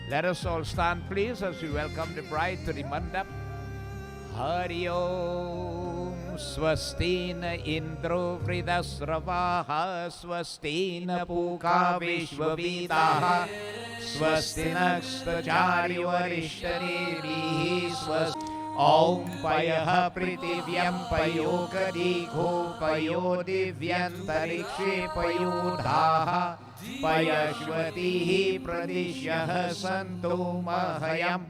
Let us all stand, please, as we welcome the bride to the mandap. Hari Om. Swastina Indro Vridasravaha. Swastina Puka Vishwavidaha. Swastina Kstachari Varishtanihi. Om Payaha Pritivyam Payokadikho Payo Divyantarikshe Payodhaha Payashvatihi Pradishyaha Santo Mahayam.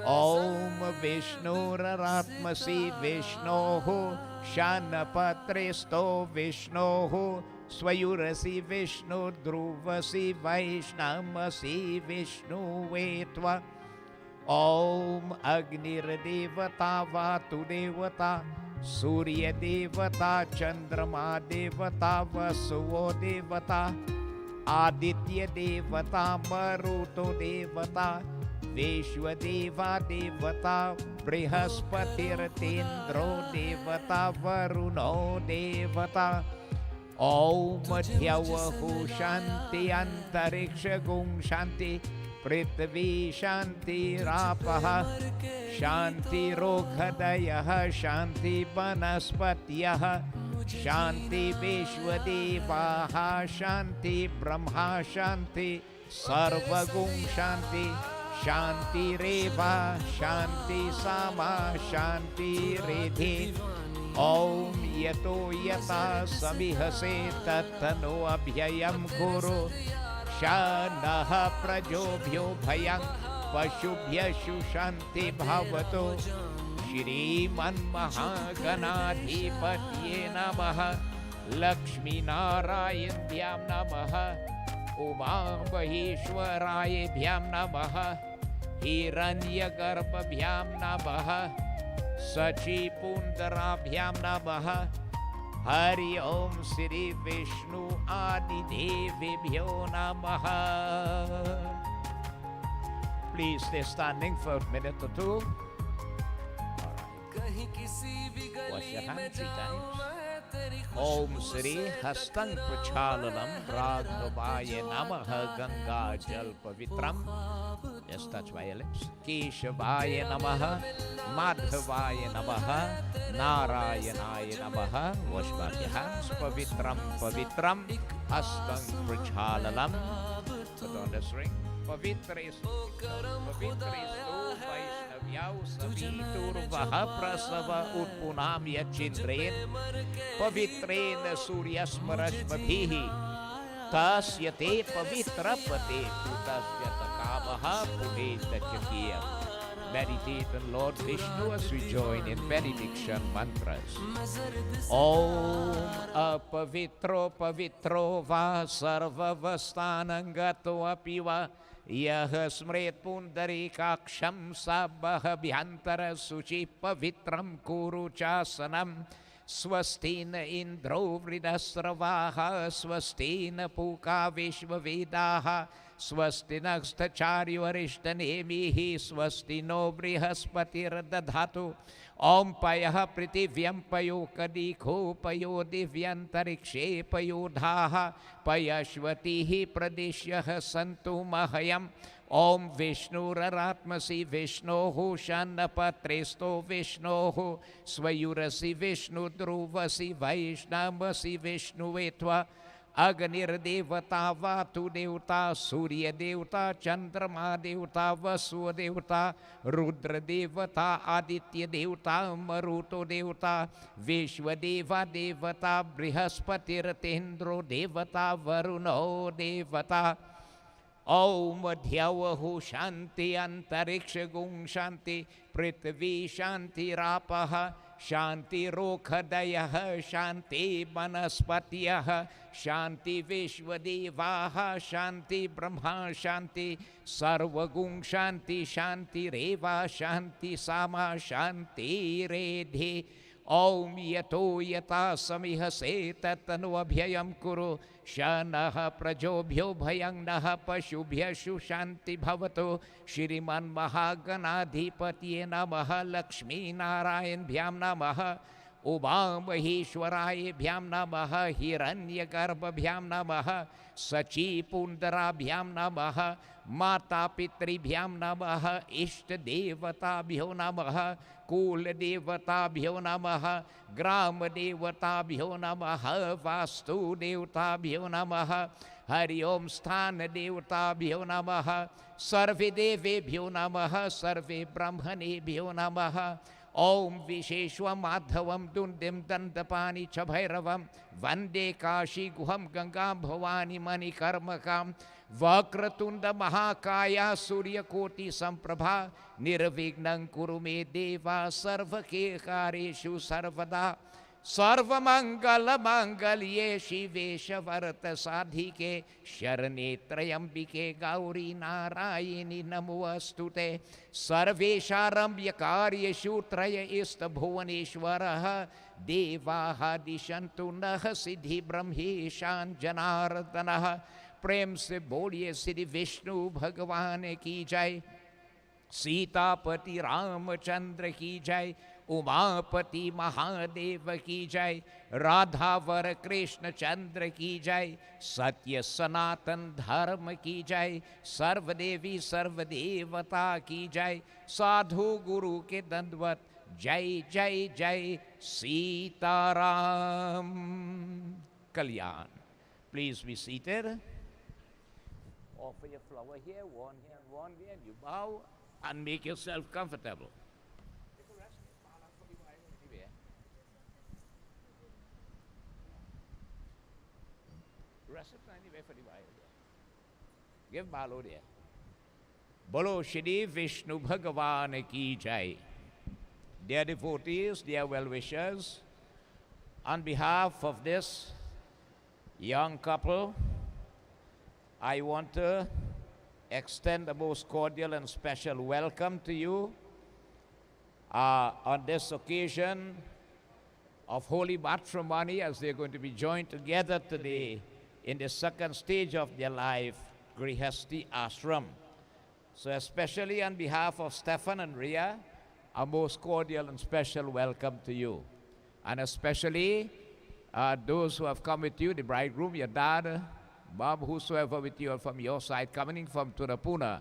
Om Vishnuraratmasi Vishnoho Shanapatristo Vishnoho Swayurasi Vishnu Druvasi Vaishnamasi Vishnu Vetva. Om Agnir Devata Vatu Devata Surya Devata Chandrama Devata Vasuo Devata Aditya Devata Maruto Devata Vishwadeva Devata Brihaspatir Tendro Devata Varuno Devata. Om Madhyavahu Shanti Antariksha Gung Shanti Prithvi Shanti Rapaha Shanti Roghadayaha Shanti Vanaspatyaha Shanti Vishwadevaha Shanti Brahma Shanti Sarvagung Shanti Shanti Reva Shanti Sama Shanti Redhi. Om Yato Yata Samihase Tatano Abhyayam Kuru Shanaha Prajobhyo Bhayang Pashubhyashu Shanti Bhavato. Shriman Mahaganadhipatye Namaha. Lakshmi Narayanyam Namaha. Uma Maheshwarayabhyam Namaha. Hiranya Garbhabhyam Namaha. Sachi Pundarabhyam Namaha. Hari Om Sri Vishnu Adi Devibhyo Namaha. Please stay standing for a minute or two. Wash your hands 3 times. Om Sri Hastang Prachalanam Raghavaya Namaha Ganga Jal Pavitram. Just touch by your lips. Keshavaya Namaha Madhavaya Namaha Narayanaya Namaha. Wash back your hands. Pavitram Pavitram Hastang Prachalalam. Put on this ring. Pavitrestu Pavitrestu Vaishnavyav Savitur Vaha Prasava Utpunam Yachindren Pavitren Suryasmarashmadhihi Tasyate Pavitrapate Tutasyatakabaha Pudeta Chakiyam. Meditate on Lord Vishnu as we join in benediction mantras. Om Apavitro Pavitro Va Sarva Vastanangato Apiva Yaha Smret Pundarikaksham Sabbaha Bhyantara Suchi Pavitram Kuru Chasanam. Swastina Indro Vridasravaha Swastina Puka Vishwavedaha Swastina Kstachari Varishthanemihi Swastino Brihaspatir Dadhatu. Om Payaha Pritivyam Payokadikho Payo Divyantarikshe Payodhaha Payashvatihi Pradishyaha Santu Mahayam. Om Vishnuraratmasi Vishnoho Shanapatristo Vishnoho Swayurasi Vishnu Druvasi Vaishnamasi Vishnu Vetva. Aganir Devata Vatu Devata Surya Devata Chandrama Devata Vasua Devata Rudra Devata Aditya Devata Maruto Devata Vishwadeva Devata Brihaspatir Tendro Devata Varuno Devata. Om Madhyavahu Shanti Antariksha Gung Shanti Prithvi Shanti Rapaha Shanti Rokhadayaha Shanti Vanaspatyaha Shanti Vishwadevaha Shanti Brahma Shanti Sarvagung Shanti Shanti Reva Shanti Sama Shanti Redhi. Om Yato Yata Samihase Tatanu Abhyayam Kuru Shanaha Prajobhyo Bhayang Naha Pashubhyashu Shanti Bhavato. Shriman Mahaganadhipatye Namaha Lakshmi Narayanbhyam Namaha. उमामहेश्वरायभ्यां नमः हिरण्यगर्भभ्यां नमः सचीपुण्डराभ्यां नमः मातापितृभ्यां नमः इष्टदेवताभ्यो नमः कुलदेवताभ्यो नमः ग्रामदेवताभ्यो नमः वास्तुदेवताभ्यो नमः हरि ओम स्थानदेवताभ्यो नमः सर्वे देवेभ्यो नमः सर्वे ब्रह्मणेभ्यो नमः ओम विशेषमाधवं दुंदिं दंडपाणि च भैरवं वंदे काशी गुहं गंगा भवानी मणिकर्मकां वक्रतुंड महाकाया सूर्यकोटि संप्रभा निर्विघ्नं कुरु मे देवा सर्वकार्येषु सर्वदा सर्वमंगल मांगल्ये शिवे शवरत साधिके शरणे त्र्यंबिके गौरी नारायणी नमोस्तुते सर्वेशारम्भ्य कार्येषु त्रयस्थ भुवनेश्वरः देवाः दिशन्तु नः सिद्धि ब्रह्मेशान जनार्दनः प्रेम से बोलिए श्री विष्णु भगवान की जय सीतापति रामचंद्र की जय उमापति महादेव की जय राधावर कृष्ण चंद्र की जय सत्य सनातन धर्म की जय सर्वदेवी सर्वदेवता की जय साधु गुरु के दंडवत जय जय जय सीताराम कल्याण please be seated offer your flower here and one here and you bow and make yourself comfortable. Rest anyway for the while. Give Balo there. Bolo Shri Vishnu Bhagavan ki jai. Dear devotees, dear well-wishers, on behalf of this young couple, I want to extend the most cordial and special welcome to you on this occasion of holy matrimony, as they're going to be joined together today in the second stage of their life, Grihasti Ashram. So especially on behalf of Stephan and Rhia, a most cordial and special welcome to you. And especially those who have come with you, the bridegroom, your dad, Bob, whosoever with you are from your side, coming from Turapuna,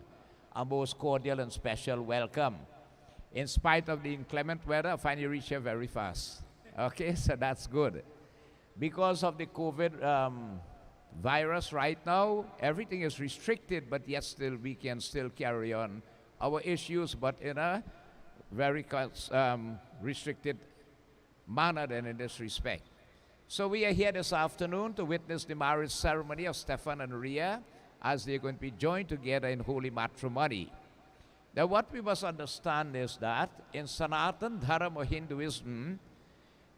a most cordial and special welcome. In spite of the inclement weather, I find you reach here very fast. Okay, so that's good. Because of the COVID virus right now, everything is restricted, but yet still we can still carry on our issues, but in a very restricted manner than in this respect. So we are here this afternoon to witness the marriage ceremony of Stephan and Rhia as they're going to be joined together in holy matrimony. Now what we must understand is that in Sanatan Dharma or Hinduism,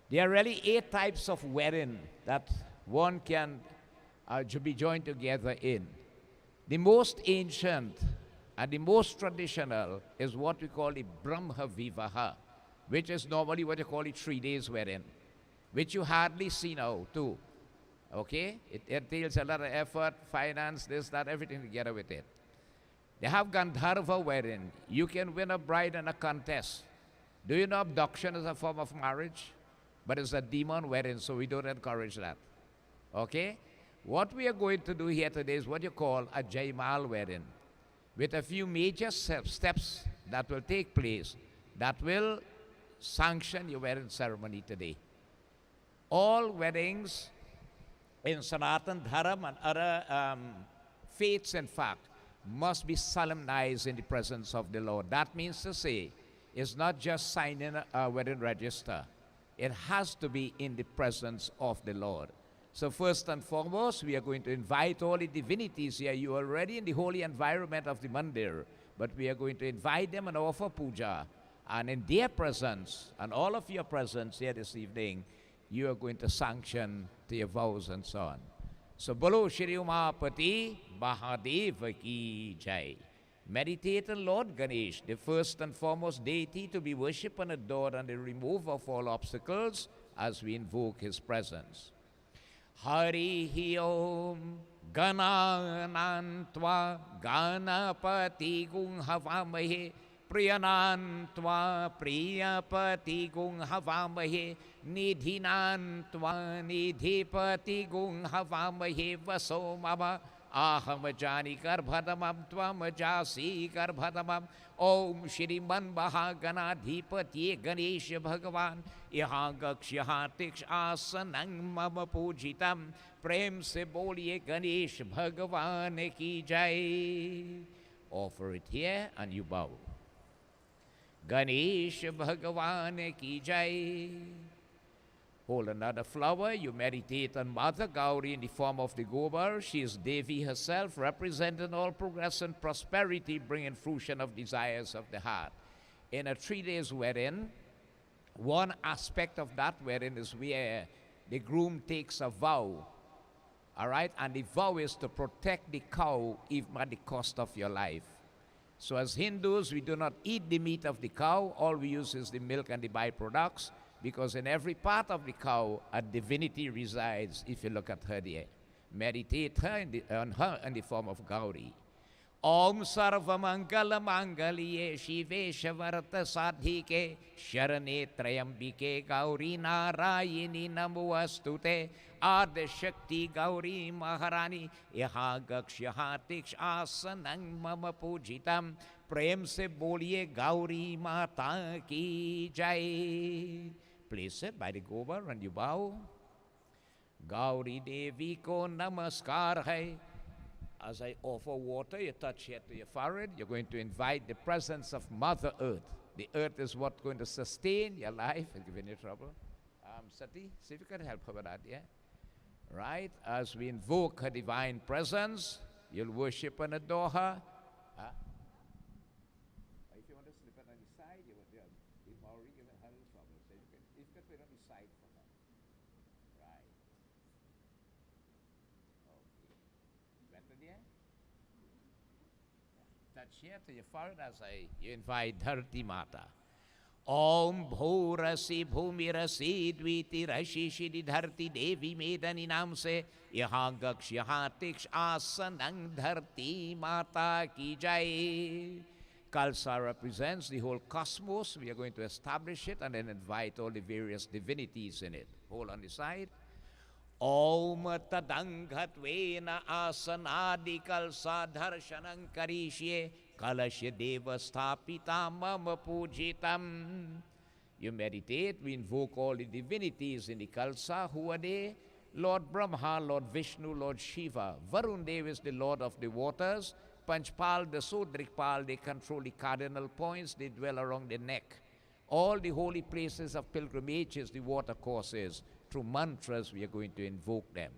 there are really 8 types of wedding that one can be joined together in. The most ancient and the most traditional is what we call the Brahma Vivaha, which is normally what you call the 3 days wedding, which you hardly see now too. Okay? It entails a lot of effort, finance, this, that, everything together with it. They have Gandharva wedding. You can win a bride in a contest. Do you know abduction is a form of marriage? But it's a demon wedding, so we don't encourage that. Okay? What we are going to do here today is what you call a Jaimal wedding, with a few major steps that will take place that will sanction your wedding ceremony today. All weddings in Sanatan Dharma and other faiths, in fact, must be solemnized in the presence of the Lord. That means to say, it's not just signing a wedding register. It has to be in the presence of the Lord. So first and foremost, we are going to invite all the divinities here. You are already in the holy environment of the mandir, but we are going to invite them and offer puja. And in their presence, and all of your presence here this evening, you are going to sanction to your vows and so on. So, Bolo Shri Umapati Mahadeva ki jai. Meditate on Lord Ganesh, the first and foremost deity to be worshipped and adored, and the remover of all obstacles as we invoke his presence. Hari Om Gananantva Ganapati Gung Havamahe Priyanan tva priyapati gung havamahe nidhinan tva nidhipati gung havamahe vaso mama aham jani garbhadamam tvam jasi garbhadamam Om Shriman Mahaganadhipati Ganesh Bhagavan Yaha Gakshyaha Tiksh Asanang Mama Pujitam Prem se boliye Ganesh Bhagavan ki jai. Offer it here and you bow. Ganesh Bhagavan ki jai. Hold another flower, you meditate on Mother Gauri in the form of the Gobar. She is Devi herself, representing all progress and prosperity, bringing fruition of desires of the heart. In a 3 days wherein, one aspect of that wherein is where the groom takes a vow. All right, and the vow is to protect the cow even at the cost of your life. So as Hindus, we do not eat the meat of the cow. All we use is the milk and the byproducts, because in every part of the cow, a divinity resides. If you look at her there, meditate on her in the form of Gauri. Om Sarva Mangala Mangaliye Shive Shavarata Sadhike Sharane Trayambike Gauri Narayini Namuastute Adi Shakti Gauri Maharani Yaha Gakshyaha Tiksh Asanang Mama Pujitam Prem se boliye Gauri Mata ki jai. Place it by the Gobar and you bow. Gauri Devi ko namaskar hai. As I offer water, you touch here to your forehead. You're going to invite the presence of Mother Earth. The earth is what's going to sustain your life and give you any trouble. Sati, see if you can help her with that, yeah? Right? As we invoke her divine presence, you'll worship and adore her. If you want to slip it on the side, you've already given her the trouble. So you can put it on the side for her. Right. Okay. Better there? Touch here to your forehead as you invite Dharti Mata. Om Bhorasi Bhumirasi Dviti Rashi Shidi Dharti Devi Medani Namse Yaha Gakshyaha Tiksh Asanang Dharti Mata ki jai. Kalsa represents the whole cosmos. We are going to establish it and then invite all the various divinities in it. Hold on the side. Om Tadanghatvena Asanadi Kalsa Dharshanang Karishye Kalashya Deva Sthapita Mama Pujitam. You meditate, we invoke all the divinities in the Kalsa. Who are they? Lord Brahma, Lord Vishnu, Lord Shiva. Varun Dev is the Lord of the waters. Panchpal, the Sudrikpal, they control the cardinal points, they dwell around the neck. All the holy places of pilgrimages, the water courses, through mantras we are going to invoke them.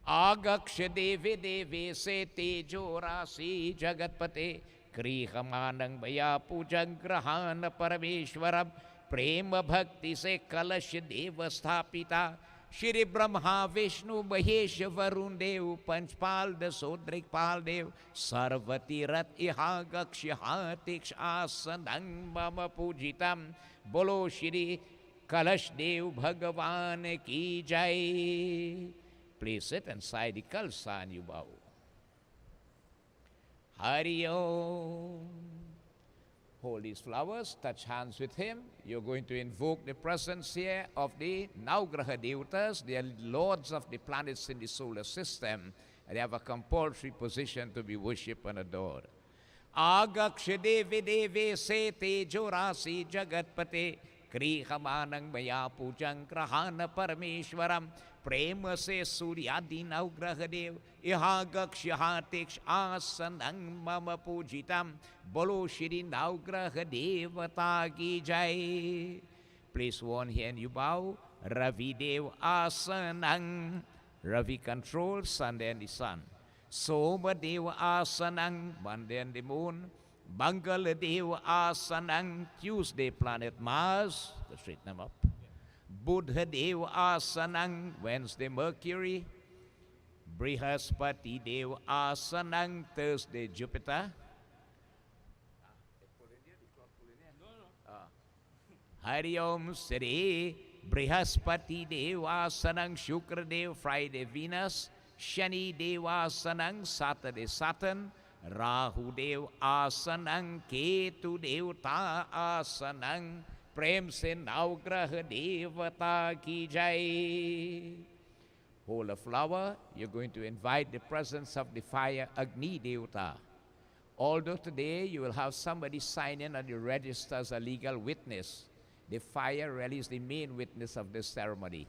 Agaksha Devi Devi Se Tejo Rasi Jagatpate Krihamanang Maya Pujang Grahana Parameshwaram Prema Bhakti Se Kalasha Deva Sthapita Shri Brahma Vishnu Mahesh Varun Dev Panchpal the Sodrikpal Dev Sarvati Rat Iha Gakshyaha Tiksh Asanang Mama Pujitam Bolo Shri Kalash Dev Bhagavan ki jai. Place it inside the Kalsa and you bow. Hari Om. Hold these flowers, touch hands with him. You're going to invoke the presence here of the Navgraha Devatas. They are lords of the planets in the solar system. They have a compulsory position to be worshipped and adored. Agaksha Devi Devi Se Tejo Rasi Jagatpate Krihamanang Maya Pujang Grahana Parameshwaram Prema Se Suryadi Navgrahadev Iha Gakshyaha Tiksh Asanang Mama Pujitam Bolo Shri Navgrahadevata ki jai. Place one here and you bow. Ravi Dev Asanang. Ravi controls Sunday and the sun. Soma Dev Asanang, Monday and the moon. Bangala Dev Asanang, Tuesday planet Mars. Let's straighten them up. Buddha Dev Asanang, Wednesday Mercury. Brihaspati Dev Asanang, Thursday Jupiter. Hari Om Sri Brihaspati Dev Asanang, Shukra Dev, Friday Venus. Shani Dev Asanang, Saturday Saturn. Rahu देव आसनं केतु देवता आसनं प्रेम से नवग्रह देवता की जय. Hold a flower, you're going to invite the presence of the fire Agni Devata. Although today you will have somebody sign in on the register as a legal witness, the fire really is the main witness of this ceremony.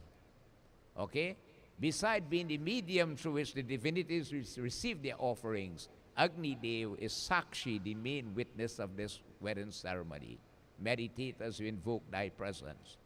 Okay? Besides being the medium through which the divinities receive their offerings, Agni Dev is Sakshi, the main witness of this wedding ceremony. Meditate as you invoke thy presence.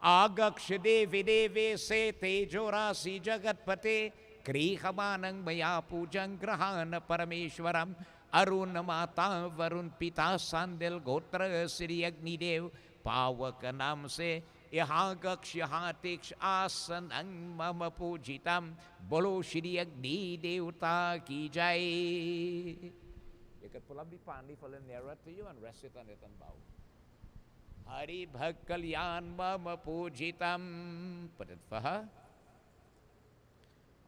Agaksh devi deve se tejo rasi jagatpate krihamanang maya pujang grahana parameshwaram arun mata varun pita sandil gotra sri Agni Dev pavaka nam se yahagaksh yahatiksh asanang mama pujitam bolo Shri Agni Devta ki jai. You could pull up the pan leaf a little nearer to you and rest it on it and bow. Hari Bhak Kalyan Mama Pujitam. Put it for her.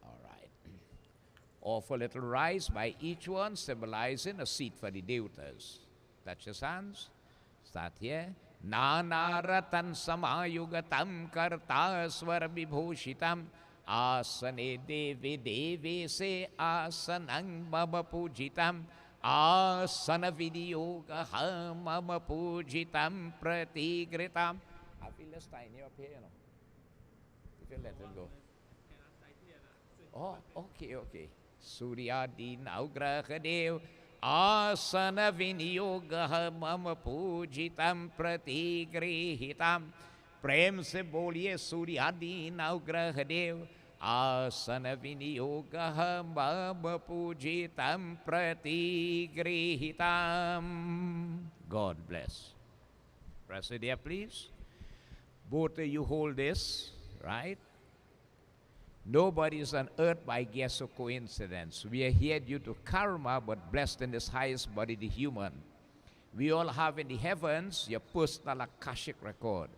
All right. Offer a little rice by each one, symbolizing a seat for the devatas. Touch your hands. Start here. Nana Ratan Samayugatam Karta Swar Vibhushitam Asane Devi Devi Se Asanang Mama Pujitam Asana Vidyoga Mama Pujitam Pratigritam. I feel less tiny up here, you know. If you let it go. Oh, okay. Suryadi Naugraha Dev Asana Vinyoga Mama Pujitam Pratigrihitam. Prem se boliye Suryadi Naugraha Dev Asana Vinyoga Mama Pujitam Pratigrihitam. God bless. Press it there, please. Both of you hold this, right? Nobody is on earth by guess or coincidence. We are here due to karma, but blessed in this highest body, the human. We all have in the heavens your personal Akashic record.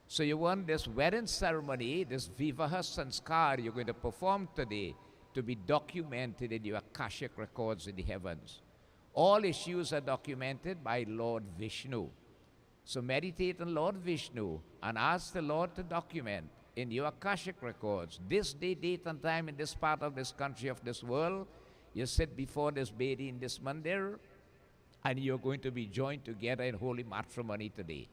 So you want this wedding ceremony, this Vivaha Sanskar you're going to perform today to be documented in your Akashic records in the heavens. All issues are documented by Lord Vishnu. So meditate on Lord Vishnu and ask the Lord to document in your Akashic records this day, date and time in this part of this country, of this world. You sit before this Bedi in this mandir and you're going to be joined together in holy matrimony today.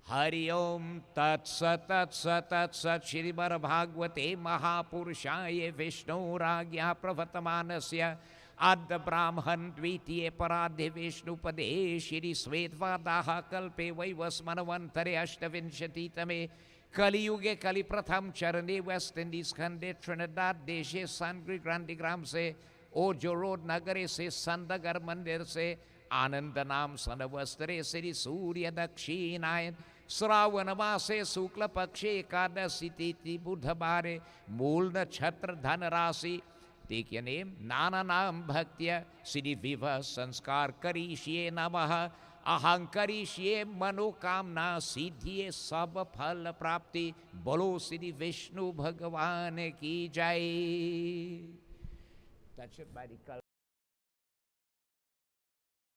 Hari Om Tat Sat Tat Sat Tat Sat Shri Bar Bhagavate Mahapurushaye Vishnu Ragya Pravatamanasya Adda Brahman Dvitiye Paradhe Vishnu Pade Shri Svetvadaha Kalpe Vaivasmanavantare Ashtavinshatitame Kali Yuge Kali Pratham Charane West Indies Khande Trinidad Deshe Sangri Grandigram Se Ojo Road Nagare Se Sandagar Mandir Se Anandanam Sanavastare Sri Surya Dakshinayan Sravanamase Sukla Pakshe Kadasititi Buddhabare Mulna Chhatra Dhanarasi. Take your name. Nana Nam Bhaktya Siddhi Viva Sanskar Karishye Namaha Aham Karishye Manokamna Siddhiye Sabha Phala Prapti Bolo Siddhi Vishnu Bhagavan Ki Jai. Touch it by the color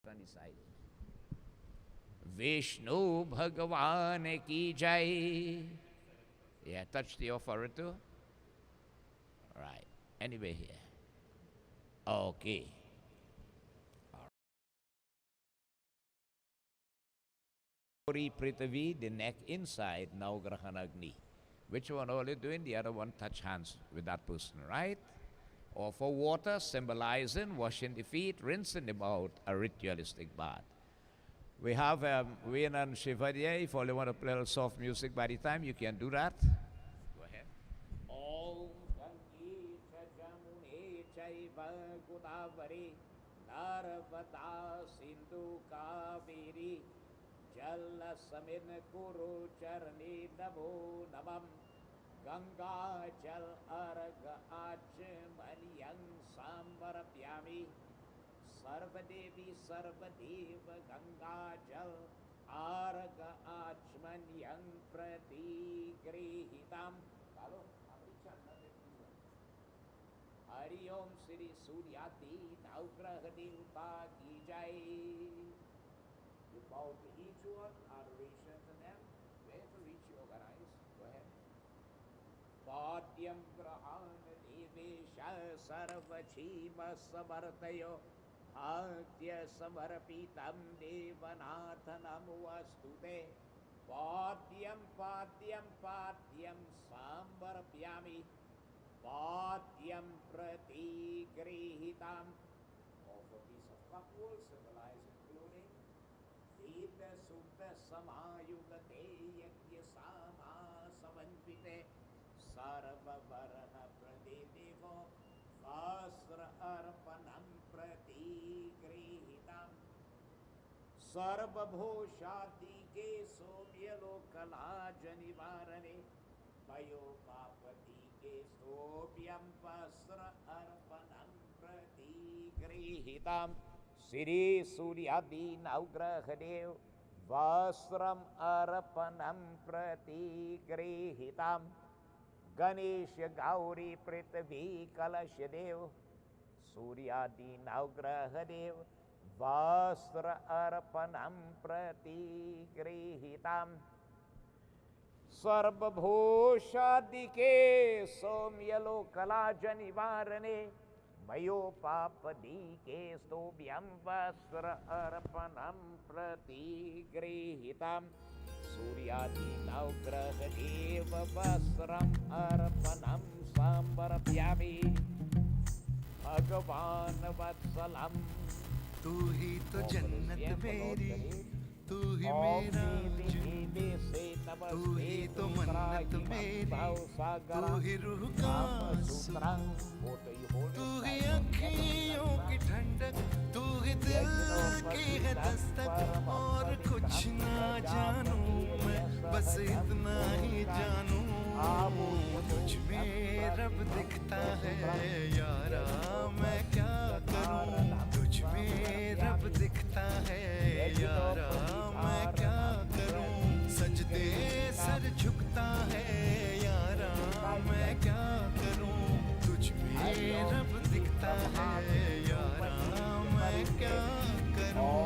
on the side. Vishnu Bhagavan Ki Jai. Yeah, touch the offer too. Right. Anyway here. Okay. Prithvi, the neck inside, now Grahanagni. Which one all you doing? The other one touch hands with that person, right? Or for water, symbolizing washing the feet, rinsing them out, a ritualistic bath. We have Rhia and Stephan. If you want to play a little soft music by the time, you can do that. Go ahead. Om Gange Jamune Chaiva Godavari Narvada Sindhu Kaveri Jala Samin Kuru Charni Namo Namam Ganga Jal Arga Achmaniyang Sambarapyami Sarvadevi Sarvadeva Ganga Jal Arga Achmaniyang Pratigrihitam. Hari ओम श्री सूर्यादि नवग्रह देवता की जय. You bow to each one, adoration to them. Where to reach your eyes? Go ahead. Padyam grahana devesha sarvachima samartayo bhaktya samarpitam devanathanam vastute. Padyam padyam padyam samvarpyami padyam pratigrihitam. Offer piece of cupwood symbolizing including Veda Sutta Samayugate Yajna Sama Samanvite Sarva Varana Pradedevo Vasra Arpanam Pratigrihitam Sarva Bhoshadi Ke Somyalokala Janivarane Vayo Papati Ke Sobyam Vasra Arpanam Pratigrihitam Shri Suryadi Naugrahadev Vasram Arpanam Pratigrihitam Ganesha Gauri Prithvi Kalashadev Suryadi Naugrahadev Vasra Arpanam Pratigrihitam Sarva Bhoshadike Somyalokala Janivarane Mayo papadi ke stobhyam vasra arpanam pratigrihitam Suryadi naugraha deva vasram arpanam samvarpyami Bhagavan vatsalam. तू ही तो जन्नत मेरी, तू ही मेरा जुनून, तू ही तो मन्नत मेरी, तू ही रूह का सुकून, तू ही अखियों की ठंडक, तू ही दिल की है दस्तक. और कुछ ना जानूं मैं, बस इतना ही जानूं तुझ में रब दिखता है यारा. मैं क्या करूं तुझ में रब दिखता है यारा. मैं क्या करूं सजदे सर झुकता है यारा. मैं क्या करूं तुझ में रब दिखता है यारा. मैं क्या करूं.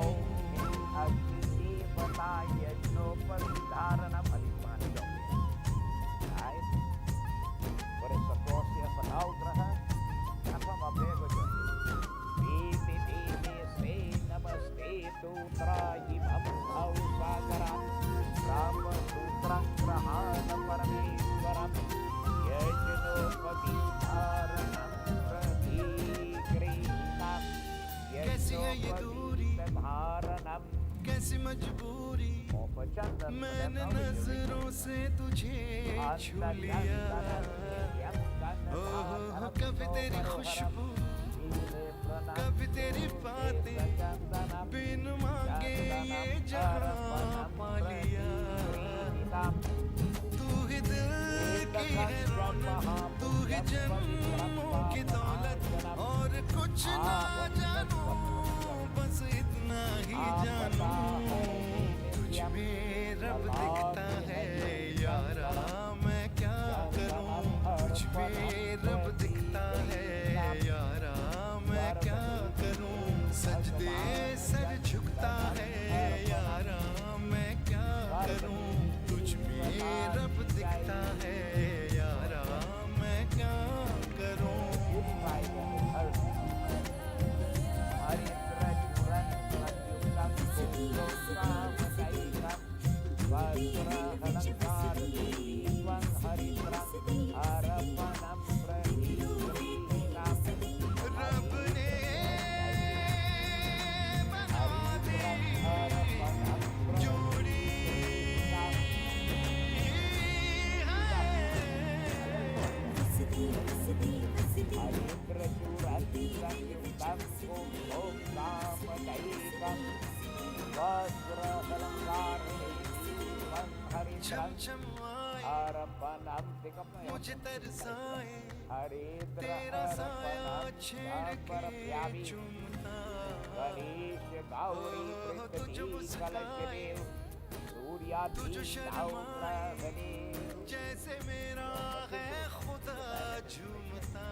कैसी है ये दूरी, कैसी मजबूरी, मैंने नजरों से तुझे छू लिया. ओह कभी तेरी खुशबू, कभी तेरी बातें, बिन मांगे ये जहां पा लिया. तू ही दिल की है रौनक, तू ही जन्मों की दौलत. और कुछ ना जानूं बस इतना ही जानूं तुझ में रब दिखता है यारा. मैं क्या करूं तुझ में रब दिखता है यारा. मैं क्या करूं सजदे सर झुकता है यारा. मैं क्या करूं तुझ में रब दिखता है यारा. मैं क्या करूं. रब ने बना दी जोड़ी छम छम आए मुझे तरसाए तेरा साया छेड़ के चूमता. तुझ मुस्काए तुझ शर्माए जैसे मेरा है खुदा झूमता.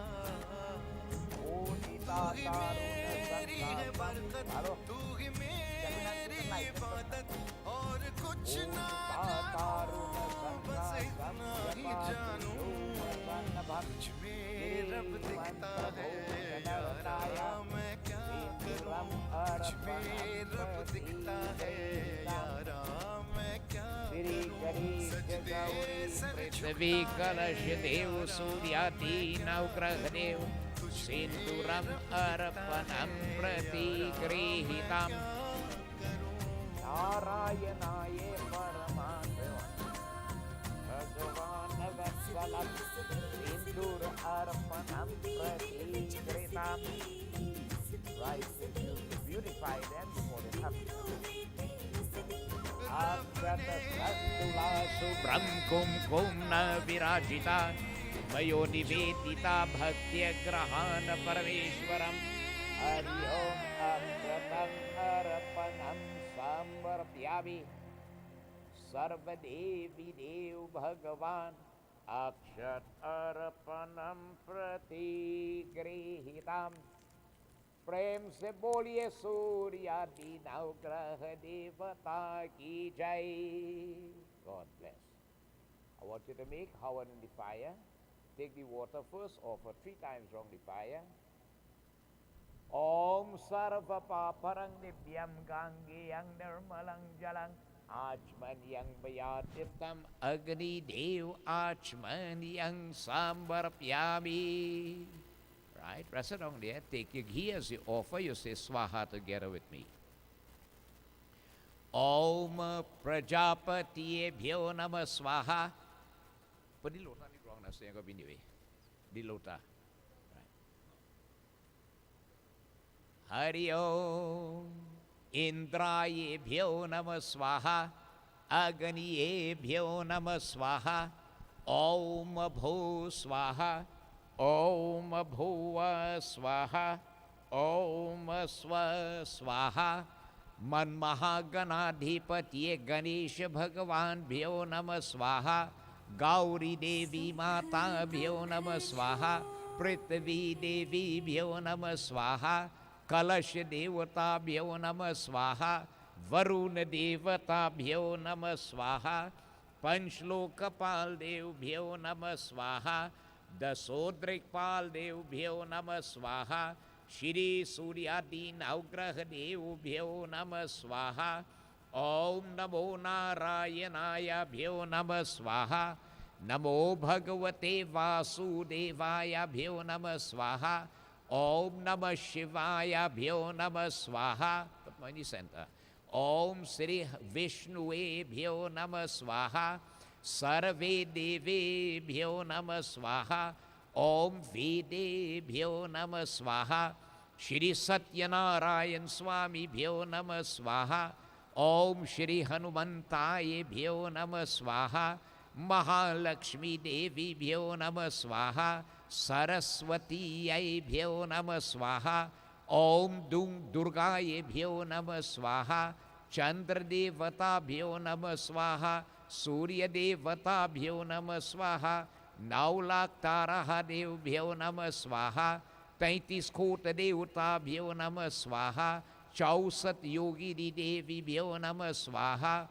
ही मेरी है बरकत, तू ही मेरी इबादत, और कुछ ना जानूं बस इतना ही जानूं, तुझ में रब दिखता है यारा, मैं क्या करूं, तुझ में रब दिखता है यारा, मैं क्या करूं, सजदे सर पृथ्वी कलश देव सूर्यादि नवग्रह देव सिंदूरम अर्पणम प्रतिगृहीतम नारायणाय परमात्मने भगवान वत्सलम सिंदूर अर्पणम प्रतिगृहीतम. Right, beautify them before they come. Akshata subram kum kumna virajita mayo nivedita bhaktya grahana parameshwaram. Hari Om Akratam Arpanam Samvarpyami Sarvadevi Dev Bhagavan Akshat Arpanam Pratigrihitam. प्रेम से बोलिए सूर्यादि नवग्रह देवता की जय. God bless. I want you to make Havan in the fire. Take the water first, offer 3 times around the fire. Om Sarva Paparang Nibyam Gangeyang Nirmalang Jalang Achmanyang Vayatirtam Agni Dev Achmanyang Samvarpyami. Right, rest it on there. Take your ghee as you offer. You say Swaha together with me. Om Prajapati Bhyo Namah Swaha. Put the lota on the ground. That's going to be the lota. Right. Hari Om Indraye Bhyo Namah Swaha. Agniye Bhyo Namah Swaha. Om Bho Swaha. Om Bhuva Swaha. Om Swa Swaha. Man Mahaganadhipatiye Ganesha Bhagavan Bhyo Namah Swaha. Gauri Devi Mata Bhyo Namah Swaha. Prithvi Devi Bhyo Namah Swaha. Kalash Devata Bhyo Namah Swaha. Varuna Devata Bhyo Namah Swaha. Panchlokapal Dev Bhyo Namah Swaha. Dasodrikpal Dev Bhyo Namah Swaha. Shri Suryadi Navgrah Dev Bhyo Namah Swaha. Om Namo Narayanaya Bhyo Namah Swaha. Namo Bhagavate Vasudevaya Bhyo Namah Swaha. Om Namah Shivaya Bhyo Namah Swaha. Put in the center. Om Sri Vishnue Bhyo Namah Swaha. Sarve Devi Bhyo Namah Swaha. Om Vede Bhyo Namah Swaha. Shri Satyanarayan Swami Bhyo Namah Swaha. Om Shri Hanumantaye Bhyo Namah Swaha. Mahalakshmi Devi Bhyo Namah Swaha. Saraswati Ay Bhyo Namah Swaha. Om Durgaye Bhyo Namah Swaha. Chandra Devata Bhyo Namah Swaha. Surya Devata Bhyo Namah Swaha. 9 lakh Taraha Dev Bhyo Namah Swaha. 33 Kota Devata Bhyo Namah Swaha. 64 Yogini Devi Bhyo Namah Swaha.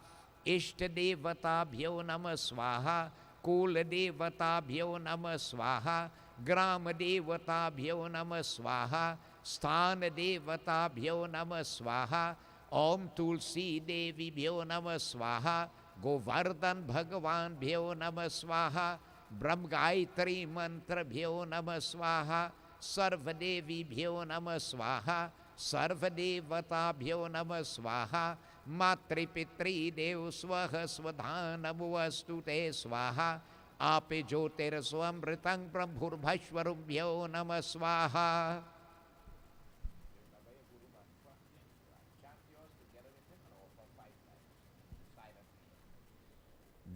Ishta Devata Bhyo Namah Swaha. Kula Devata Bhyo Namah Swaha. Grama Devata Bhyo Namah Swaha. Sthana Devata Bhyo Namah Swaha. Om Tulsi Devi Bhyo Namah Swaha. Govardhan Bhagavan Bhyo Namah Swaha. Brahmgayatri Mantra Bhyo Namah Swaha. Sarvadevi Bhyo Namah Swaha. Sarvadevata Bhyo Namah Swaha. Matri Pitri Dev Swaha Swadhanamvastu Te Swaha. Ape Jyotir Swamritang Brahmurvashvarum Bhyo Namah Swaha.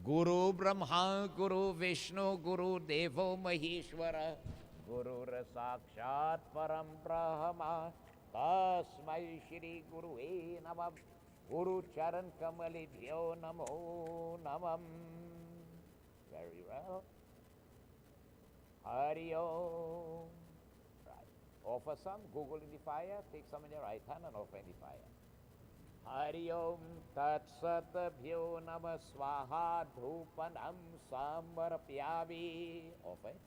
Guru Brahma, Guru Vishnu, Guru Devo Maheshwara, Guru Sakshat Param Brahma, Tasmai Shri Guru E Namam, Guru Charan Kamali Bhyo Namo Namam. Very well. Hari Om. Right. Offer some, Google in the fire, take some in your right hand and offer in the fire. Hari Om Tat Sat Bhyo Namah Swaha Dhupanam Sambarpyami. Offer it.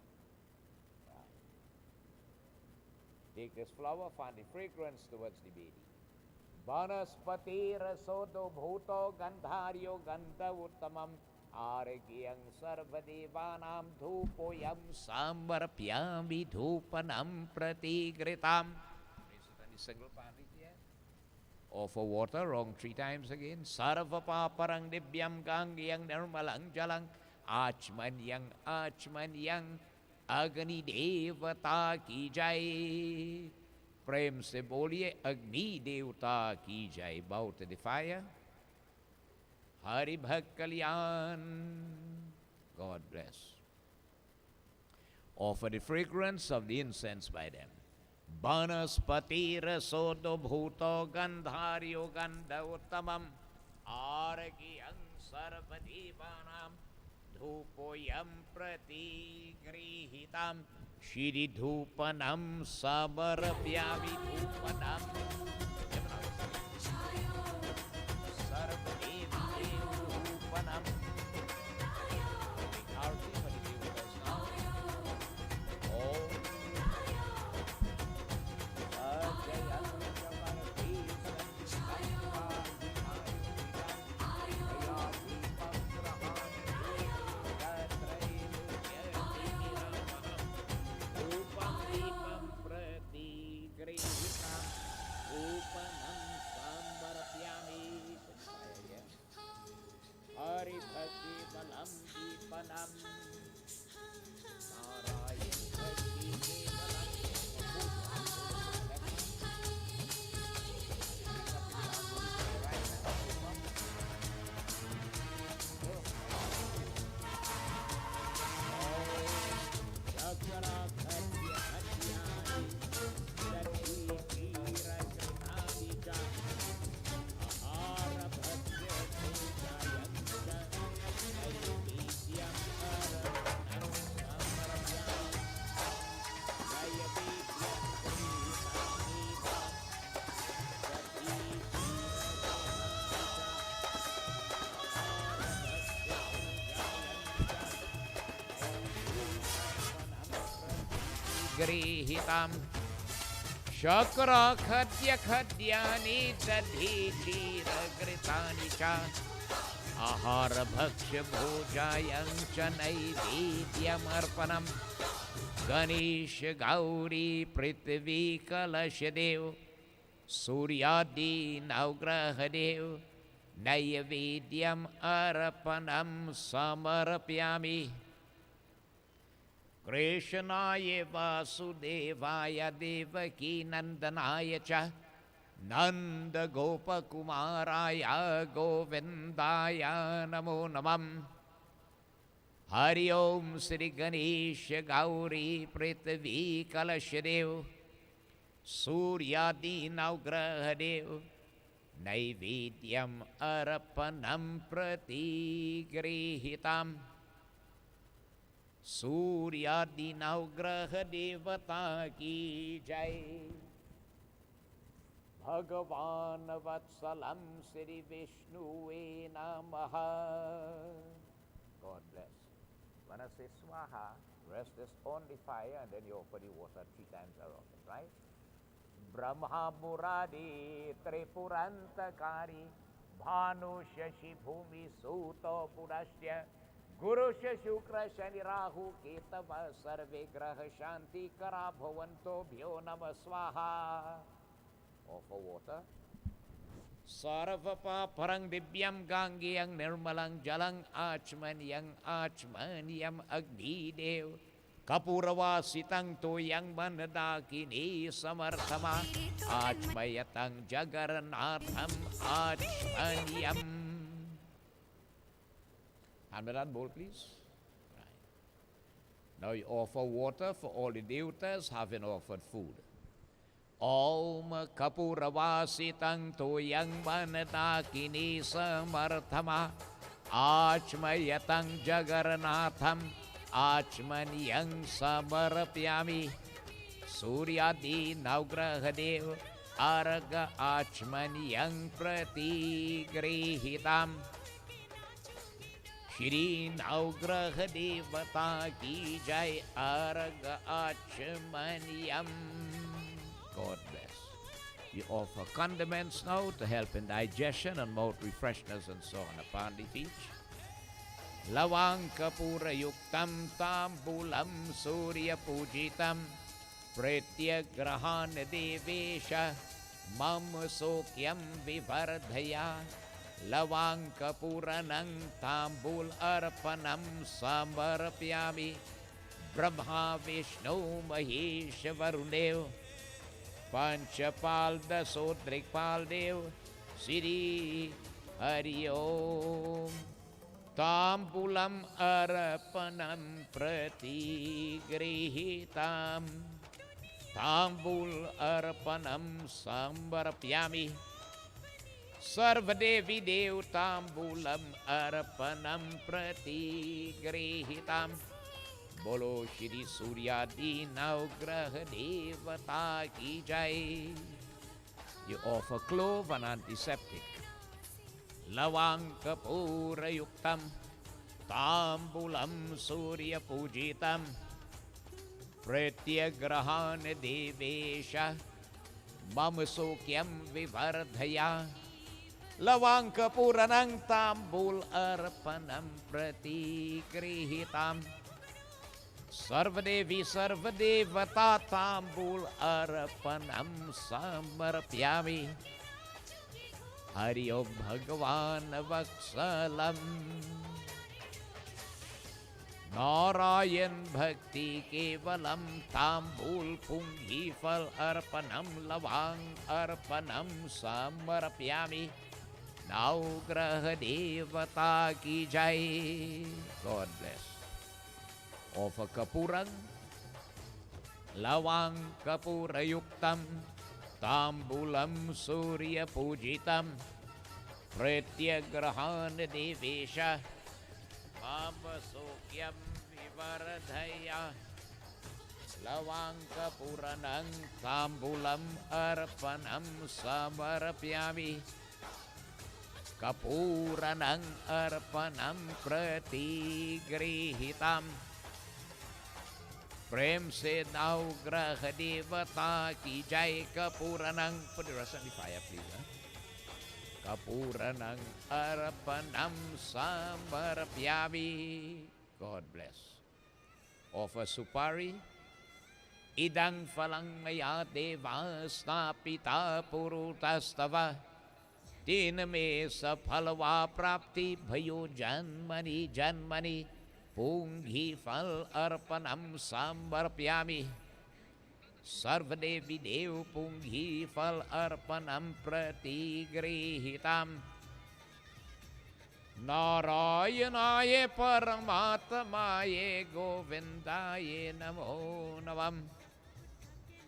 Take this flower, find the fragrance towards the Vedi. Vanaspati Rasodo Bhuto Gandharyo Gandha Uttamam Aragyam Sarvadevanam Dhupoyam Sambarpyami Dhupanam Pratigritam. Single pan here. Offer water, wrong 3 times again. Sarvapa Parang Dibyam Gangyang Nirmalang Jalang Achmanyang Achmanyang Agni Devata Ki Jai. Prem se boliye Agni Devata Ki Jai. Bow to the fire. Hari Bhakt Kalyan. God bless. Offer the fragrance of the incense by them. Banaspati Rasodo Bhuto Gandharyo Gandha Uttamam Aragyam Sarvadevanam Dhupoyam Pratigrihitam Shri Dhupanam Sabarapyami Dhupanam Sarvadevi Dhupanam. Arti for the viewers now. Om Hari Bhakti Balam Deepanam Narayan Bhakti Balam. Grihitam Shakra Khadya Khadyani Dadhi Chira Gritani Cha Ahara Bhaksha Bhojayam Chanai Vidyam Arpanam Ganesh Gauri Prithvi Kalashadev Suryadi Naugrahadev Naivedyam Arpanam Samarapyami. Krishnaya Vasudevaya Devaki Nandanaya Cha Nanda Gopakumaraya Govindaya Namo Namam. Hari Om Sri Ganesha Gauri Prithvi Kalashadev Suryadi Naugrahadev Naivedyam Arapanam Pratigrihitam. Suryadi Naugraha Devata Ki Jai. Bhagavan Vatsalam Sri Vishnuve Namaha. God bless. When I say Swaha, rest this on the fire and then you offer the water 3 times around it, right? Brahma Muradi Tripurantakari Bhanu Shashi Bhumi Suto Purashya Guru Shukra Shani Rahu Ketava Sarve Graha Shanti Kara Bhavanto Bhyo Nama Swaha. Offer water. Sarvapa Parang Dibyam Gangyang Nirmalang Jalang Achmanyang Achmanyam Agni Dev Kapurava Sitang Toyang Manadakini Samarthama Achmayatang Jagaranatham Achmanyam. Hand me that bowl, please. Right. Now you offer water for all the devatas having offered food. Om Kapuravasitang Toyang Manadakini Samarthama Achmayatang Jagaranatham Achmanyang Samarapyami. सूर्यादि नवग्रहदेव अर्घ आचमनीयं प्रतिगृहीताम् श्री नवग्रह देवता की जय अर्घ आचमनीयम. God bless. You offer condiments now to help in digestion and mouth refreshness and so on upon the each. Lavang kapura yuktam tambulam surya pujitam prityagrahan devesha mam sokyam vivardhaya. Lavang kapuranang tambul arpanam samarapyami Brahma Vishnu Mahesh Varunev Panchapal Dasodrikpal Dev Siri Hari Om. Tambulam arpanam pratigrihitam Tambul arpanam sambarapyami Sarvadevi Devtambulam Arpanam Pratigrihitam. Bolo Shri Suryadi Navgraha Devata Ki Jai. You offer clove and antiseptic. Lavang Kapura Yuktam Tambulam Surya Pujitam Pratyagrahan Devesha Mamasokyam Vivardhaya. Lavang kapuranang tambul arpanam pratigrihitam. Sarvadevi sarvadevata tambul arpanam samarapyami. Hari Om Bhagavan Vaksalam. Narayan Bhakti Kevalam Tambul Punghi Fal Arpanam Lavang Arpanam Samarapyami. Navgraha Devata Ki Jai. God bless. Offer Kapurang Lavang Kapura Yuktam Tambulam Surya Pujitam Prityagrahan Devesha Mamasokyam Vivardhaya. Lavang Kapuranang Tambulam Arpanam Samarapyami. Kapuranang arpanam pratigrihitam. Prem se navgraha devata ki jai. Kapuranang. Put the rest on the fire, please. Kapuranang arpanam samarapyami. God bless. Offer supari. Idang phalang maya deva snapita purutastava. Tin me saphalva prapti bhayo janmani janmani punghi phal arpanam sambarpyami. Sarvadevi dev punghi phal arpanam pratigrihitam. Narayanaye paramatmaye govindaye namo navam.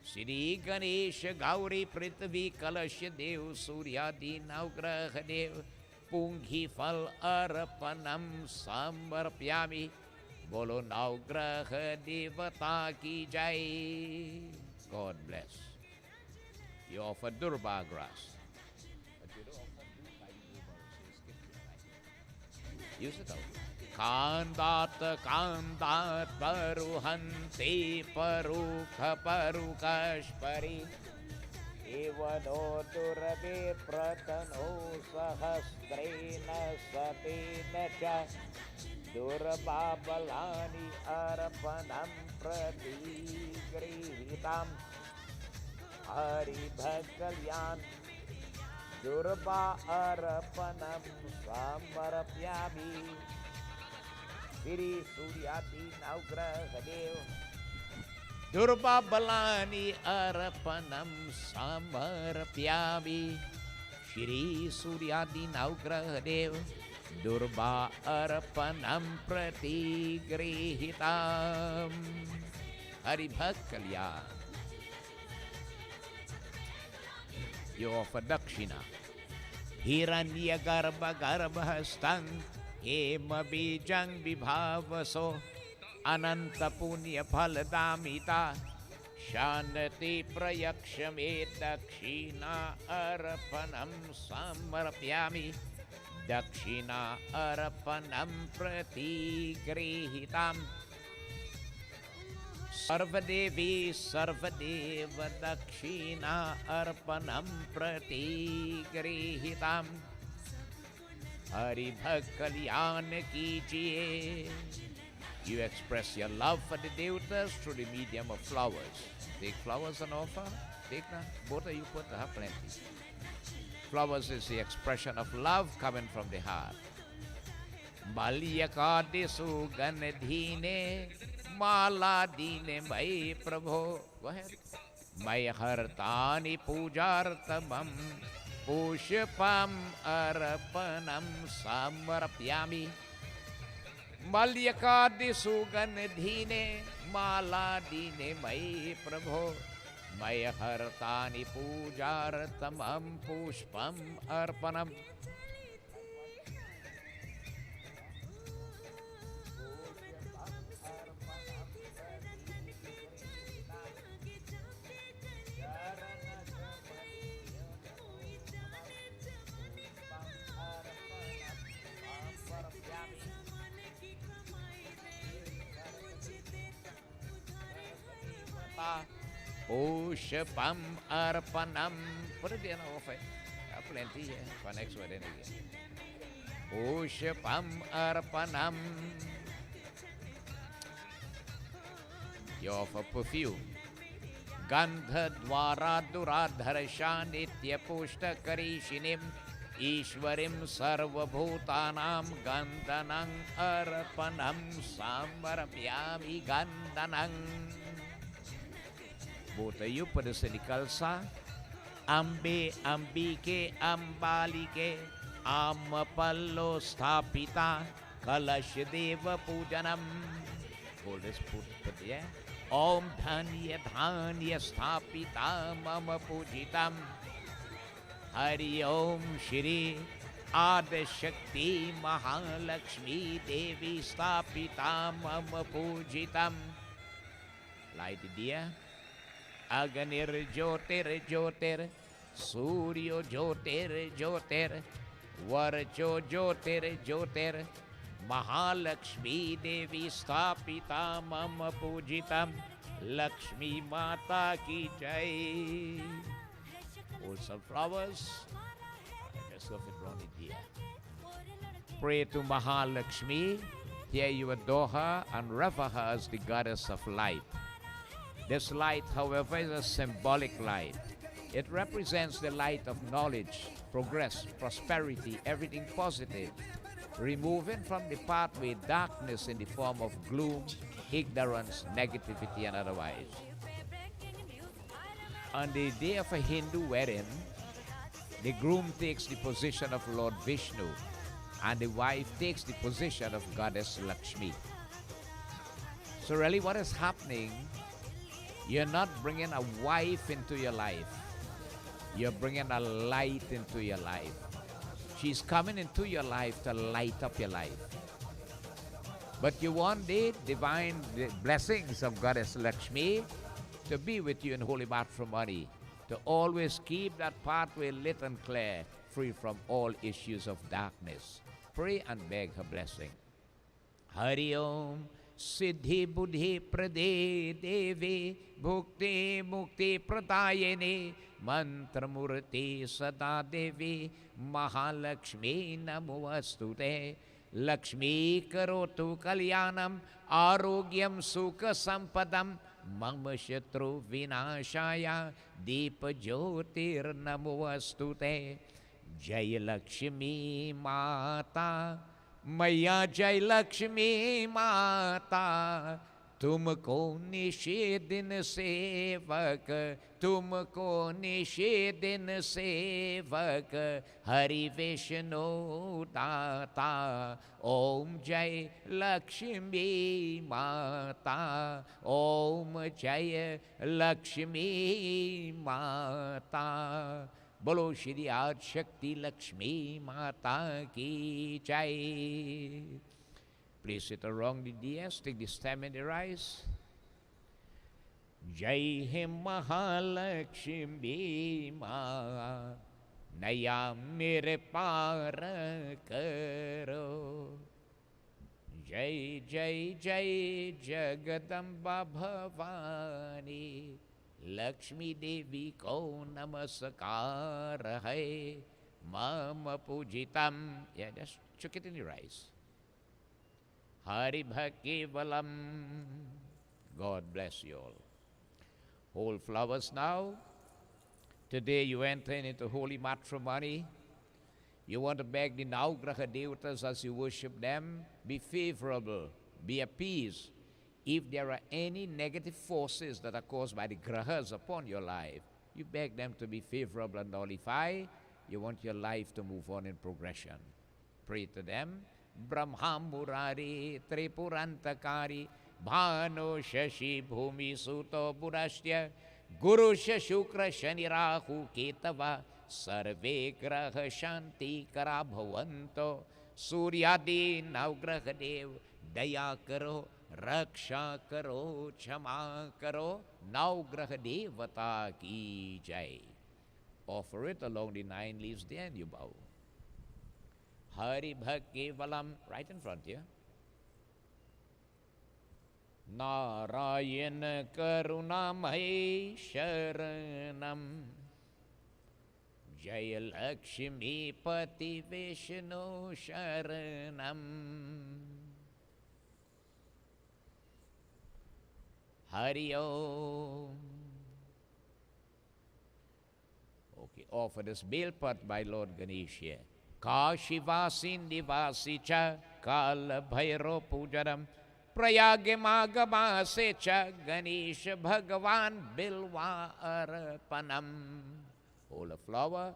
Shri Ganesha Gauri Prithvi Kalasya Dev Suryadi Navgraha Dev Punghi Fal Arpanam Sambarpyami. Bolo Navgraha Devata Ki Jai. God bless. You offer Durba grass. But you don't offer use it out. Kandat kandat paruhanti parukha parukashpari. Evano durabe pratano sahasrena satena cha. Durbabalani arpanam pratigrihitam. Hari bhakalyan durba arpanam samarapyami. Shri Suryati Navgraha Dev Durba Balani Arpanam Samarapyami. Shri Suryati Navgraha Dev Durba Arpanam Pratigrihitam. Hari Bhakalyan. You offer Dakshina. Hiranya Garbha Garbhastang Hema Bijang Vibhavaso Ananta Punya Phaladamita Shanati prayakshame dakshina arpanam samarpyami. Dakshina arpanam pratigrihitam. Sarvadevi sarvadeva dakshina arpanam pratigrihitam. Hari Bhakt Kalyan Kijiye. You express your love for the devatas through the medium of flowers. Take flowers and offer. Take na. Both of you put have plenty. Flowers is the expression of love coming from the heart. Balyakadisu ganadhine mala dine mai prabho. Go ahead. Mai hartani pujartamam pushpam arpanam samarpyami. Malyakadisu ganadhine mala dine mai prabho. Maya hartani pujartamam pushpam arpanam. Pushpam arpanam. Put it in over. Plenty here for next word again. Pushpam arpanam. You offer perfume. Gandha dwara duradharsha nitya pushta karishinim. Ishwarim sarvabhutanam gandanang arpanam samarapyami gandanang. Both of you put the silikalsa. Ambe ambike ambalike amapallo sthapita kalashadeva pujanam. Hold this put yeah. Om dhanya dhanya sthapita mama pujitam. Hari Om Shri Adashakti Mahalakshmi Devi Stapita Mama Pujitam. Light the diya. Aganir Jyotir Jyotir Suryo Jyotir Jyotir Varcho Jyotir Jyotir Mahalakshmi Devi Stapita Mama Pujitam. Lakshmi Mata Ki Jai. Hold some flowers. Let's go for Ronnie dear. Pray to Mahalakshmi. Here you adore her and rever her as the goddess of light. This light, however, is a symbolic light. It represents the light of knowledge, progress, prosperity, everything positive, removing from the pathway darkness in the form of gloom, ignorance, negativity, and otherwise. On the day of a Hindu wedding, the groom takes the position of Lord Vishnu and the wife takes the position of Goddess Lakshmi. So really what is happening, you're not bringing a wife into your life. You're bringing a light into your life. She's coming into your life to light up your life. But you want the divine blessings of Goddess Lakshmi to be with you in holy matrimony, to always keep that pathway lit and clear, free from all issues of darkness. Pray and beg her blessing. Hari Om Siddhi Buddhi Prade Devi Bhukti Mukti Pradayane Mantra Murti Sada Devi Mahalakshmi Namostute. Lakshmi Karotu Kalyanam Arogyam Sukha Sampadam Mama Shatru Vinashaya Deepa Jyotir Namostute. Jai Lakshmi Mata Maya Jai Lakshmi Mata तुमको निषेधन सेवक तुमको निषेधन सेवक हरि विष्णु दाता ओम जय लक्ष्मी माता ओम जय लक्ष्मी माता बोलो श्री आदि शक्ति लक्ष्मी माता की जय. Place it around the DS, take the stem and the rise. जय हे महालक्ष्मी माँ नया मेरे पार करो। जय जय जय जगदम्बा भवानी लक्ष्मी देवी को नमस्कार है मम पूजितम। Yeah, just chuck it in your eyes. Hari Bhakevalam. God bless you all. Hold flowers now. Today you enter into holy matrimony. You want to beg the Navgraha Devatas as you worship them, be favorable, be at peace. If there are any negative forces that are caused by the grahas upon your life, you beg them to be favorable and nullify. You want your life to move on in progression. Pray to them. Brahma Murari Tripurantakari Bhano Shashi Bhumi Suto Burashya Guru Shukra Shani Rahu Ketava Sarve Graha Shanti Kara Bhavanto Suryadi Navgraha Dev Daya Karo Raksha Karo Chama Karo Navgraha Devata Ki Jai. Offer it along the 9 leaves there and you bow. Hari Bhakevalam, right in front here. Narayana Karunamai Sharanam Jaya Lakshmi Pati Vishnu Sharanam Hari Om. Okay, offer this Belpat by Lord Ganesha. Kashivasin Divasicha Kala Bhairo Pujaram Prayage Magamasecha Ganesha Bhagavan Bilwa Arpanam. Hold a flower,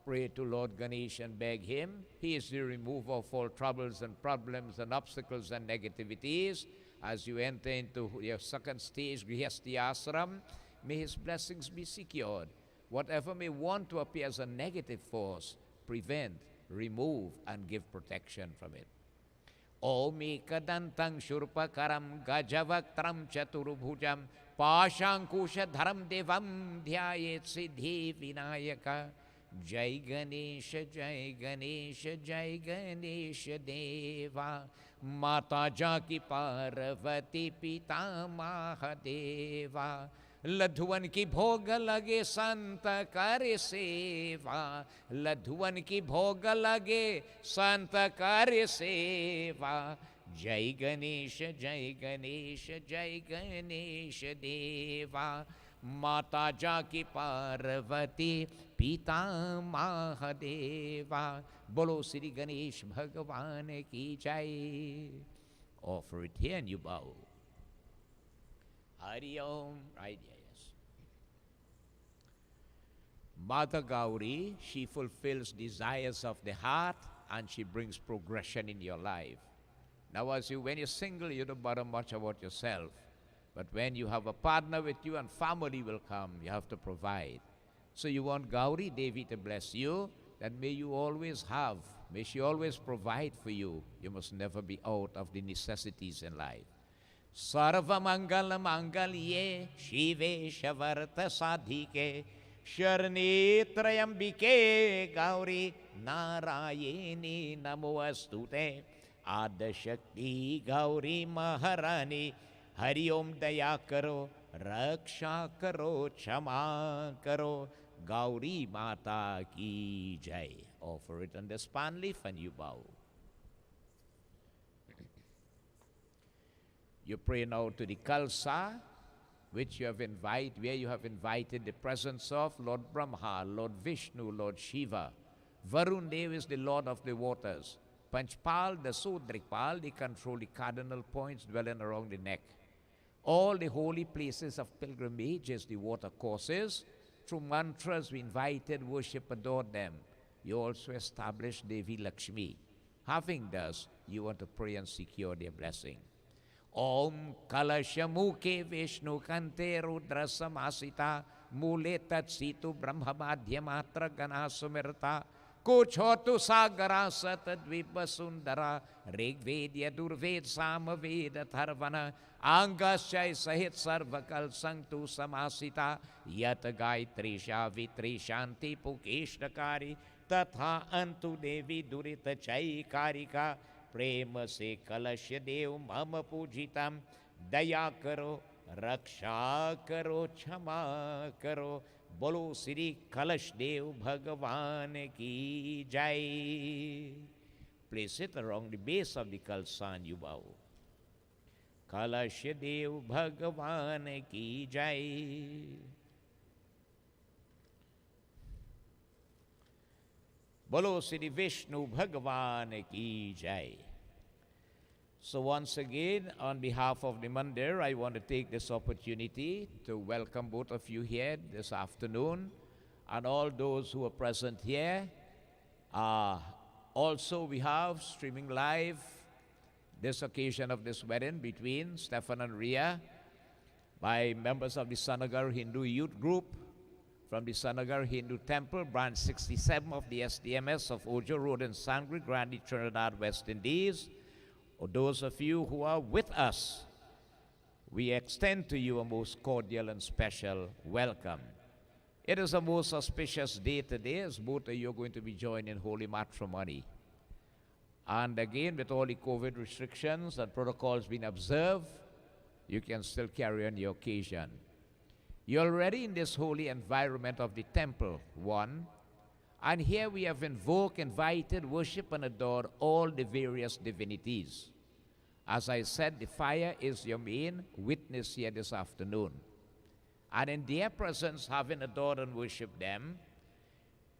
pray to Lord Ganesha and beg him. He is the remover of all troubles and problems and obstacles and negativities. As you enter into your second stage, Grihasti Ashram, may his blessings be secured. Whatever may want to appear as a negative force, prevent, remove, and give protection from it. Om Ekadantang Shurpakaram Gajavaktram Chaturubhujam Pashankusha Dharam Devam Dhyayet Siddhi Vinayaka. Jai Ganesha, Jai Ganesha, Jai Ganesha Deva. Mata Jaki Parvati Pita Mahadeva. लधुवन की भोग लगे संत कार्य सेवा. लधुवन की भोग लगे संत कार्य सेवा. जय गणेश जय गणेश जय गणेश देवा. माता जाकी पार्वती पिता महादेवा. बोलो श्री गणेश भगवान की जय. Offer it here and you bow. Hari Om. Right, yes. Mother Gauri, she fulfills desires of the heart and she brings progression in your life. Now when you're single, you don't bother much about yourself. But when you have a partner with you and family will come, you have to provide. So you want Gauri Devi to bless you, then may you always have, may she always provide for you. You must never be out of the necessities in life. Sarva Mangala Mangalye Shive Shavarta Sadhike Sharni Trayambike Gauri Narayani Namoastute Adashakti Gauri Maharani Hari Om Daya Karo Raksha Karo Chama Karo Gauri Mata Ki Jai. Offer it on the span leaf and you bow. You pray now to the Kalsa, which you have invited, where you have invited the presence of Lord Brahma, Lord Vishnu, Lord Shiva. Varun Dev is the Lord of the waters. Panchpal, the Sudrikpal, they control the cardinal points dwelling around the neck. All the holy places of pilgrimages, the water courses, through mantras we invited, worship, adore them. You also establish Devi Lakshmi. Having thus, you want to pray and secure their blessing. Om Kalashamuke Vishnu Kante Rudra Samasita Mule Tatsitu Brahma Madhyamatra Gana Sumirta कुछ हो तो सागरा सतद्वीप सुंदरा ऋग्वेद यजुर्वेद सामवेद अथर्वण आंगश्चय सहित सर्वकल संतु समासिता यत गायत्री शावित्री शांति पुकेशकारी तथा अंतु देवी दुरित चैकारिका प्रेम से कलश देव मम पूजितम दया करो रक्षा करो क्षमा करो बोलो श्री कलश देव भगवान की जय. Place it along the base of the kalsan you bow. कलश देव भगवान की जय. बोलो श्री विष्णु भगवान की जय. So once again, on behalf of the Mandir, I want to take this opportunity to welcome both of you here this afternoon and all those who are present here. Also, we have streaming live this occasion of this wedding between Stephan and Rhia by members of the Nagar Hindu Youth Group from the Nagar Hindu Temple, branch 67 of the SDMS of Ojo Road in Sant, Grande, Trinidad, West Indies. Or those of you who are with us, we extend to you a most cordial and special welcome. It is a most auspicious day today, as both of you are going to be joined in holy matrimony. And again, with all the COVID restrictions and protocols being observed, you can still carry on your occasion. You're already in this holy environment of the temple, one. And here we have invoked, invited, worship, and adored all the various divinities. As I said, the fire is your main witness here this afternoon. And in their presence, having adored and worshipped them,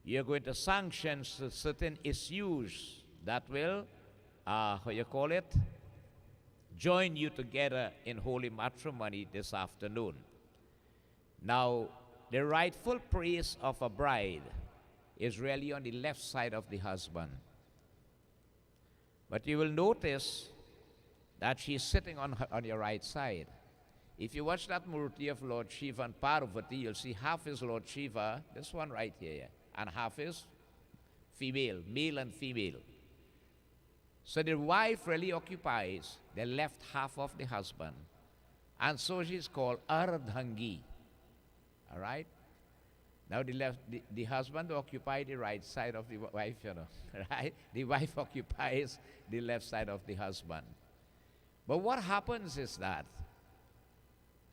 you're going to sanction certain issues that will, join you together in holy matrimony this afternoon. Now, the rightful place of a bride is really on the left side of the husband. But you will notice that she's sitting on your right side. If you watch that Murti of Lord Shiva and Parvati, you'll see half is Lord Shiva, this one right here, and half is female, male and female. So the wife really occupies the left half of the husband. And so she's called Ardhangi. All right? Now the husband occupies the right side of the wife, right? The wife occupies the left side of the husband. But what happens is that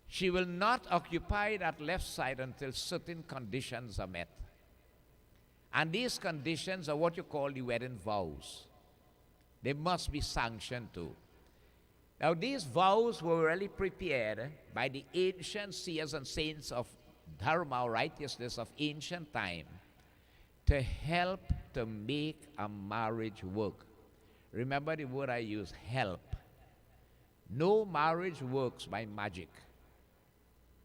she will not occupy that left side until certain conditions are met. And these conditions are what you call the wedding vows. They must be sanctioned too. Now these vows were really prepared by the ancient seers and saints of Dharma or righteousness of ancient time to help to make a marriage work. Remember the word I use, help. No marriage works by magic.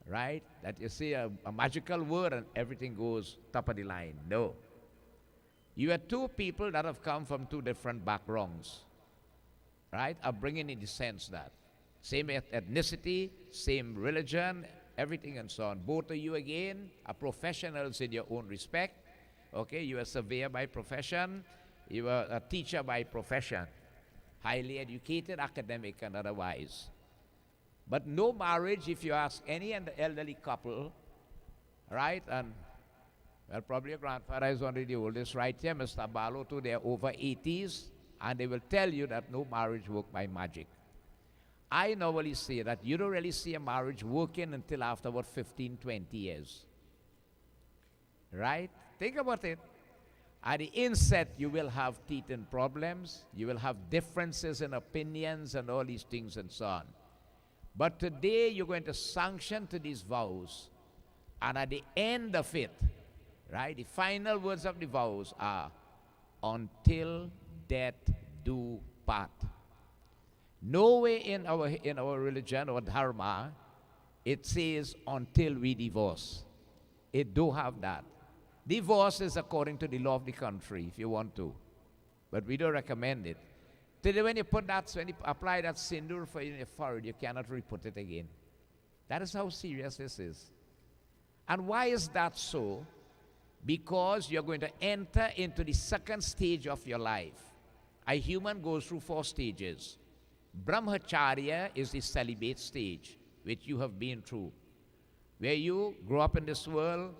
Right? That you see a magical word and everything goes top of the line. No. You are two people that have come from two different backgrounds. Right? Upbringing in the sense that same ethnicity, same religion, everything and so on. Both of you again are professionals in your own respect. Okay, you are a surveyor by profession, you are a teacher by profession, highly educated, academic and otherwise. But no marriage, if you ask any elderly couple, right, and well, probably your grandfather is one of the oldest right here, Mr. Balo too, they're over 80s, and they will tell you that no marriage works by magic. I normally say that you don't really see a marriage working until after about 15, 20 years. Right? Think about it. At the inset, you will have teething problems. You will have differences in opinions and all these things and so on. But today, you're going to sanction to these vows. And at the end of it, right, the final words of the vows are, until death do part. Nowhere in our religion or dharma, it says until we divorce. It do have that. Divorce is according to the law of the country, if you want to. But we don't recommend it. Today when you apply that sindoor for in your forehead, you cannot re-put it again. That is how serious this is. And why is that so? because you're going to enter into the second stage of your life. A human goes through 4 stages. Brahmacharya is the celibate stage, which you have been through, where you grow up in this world,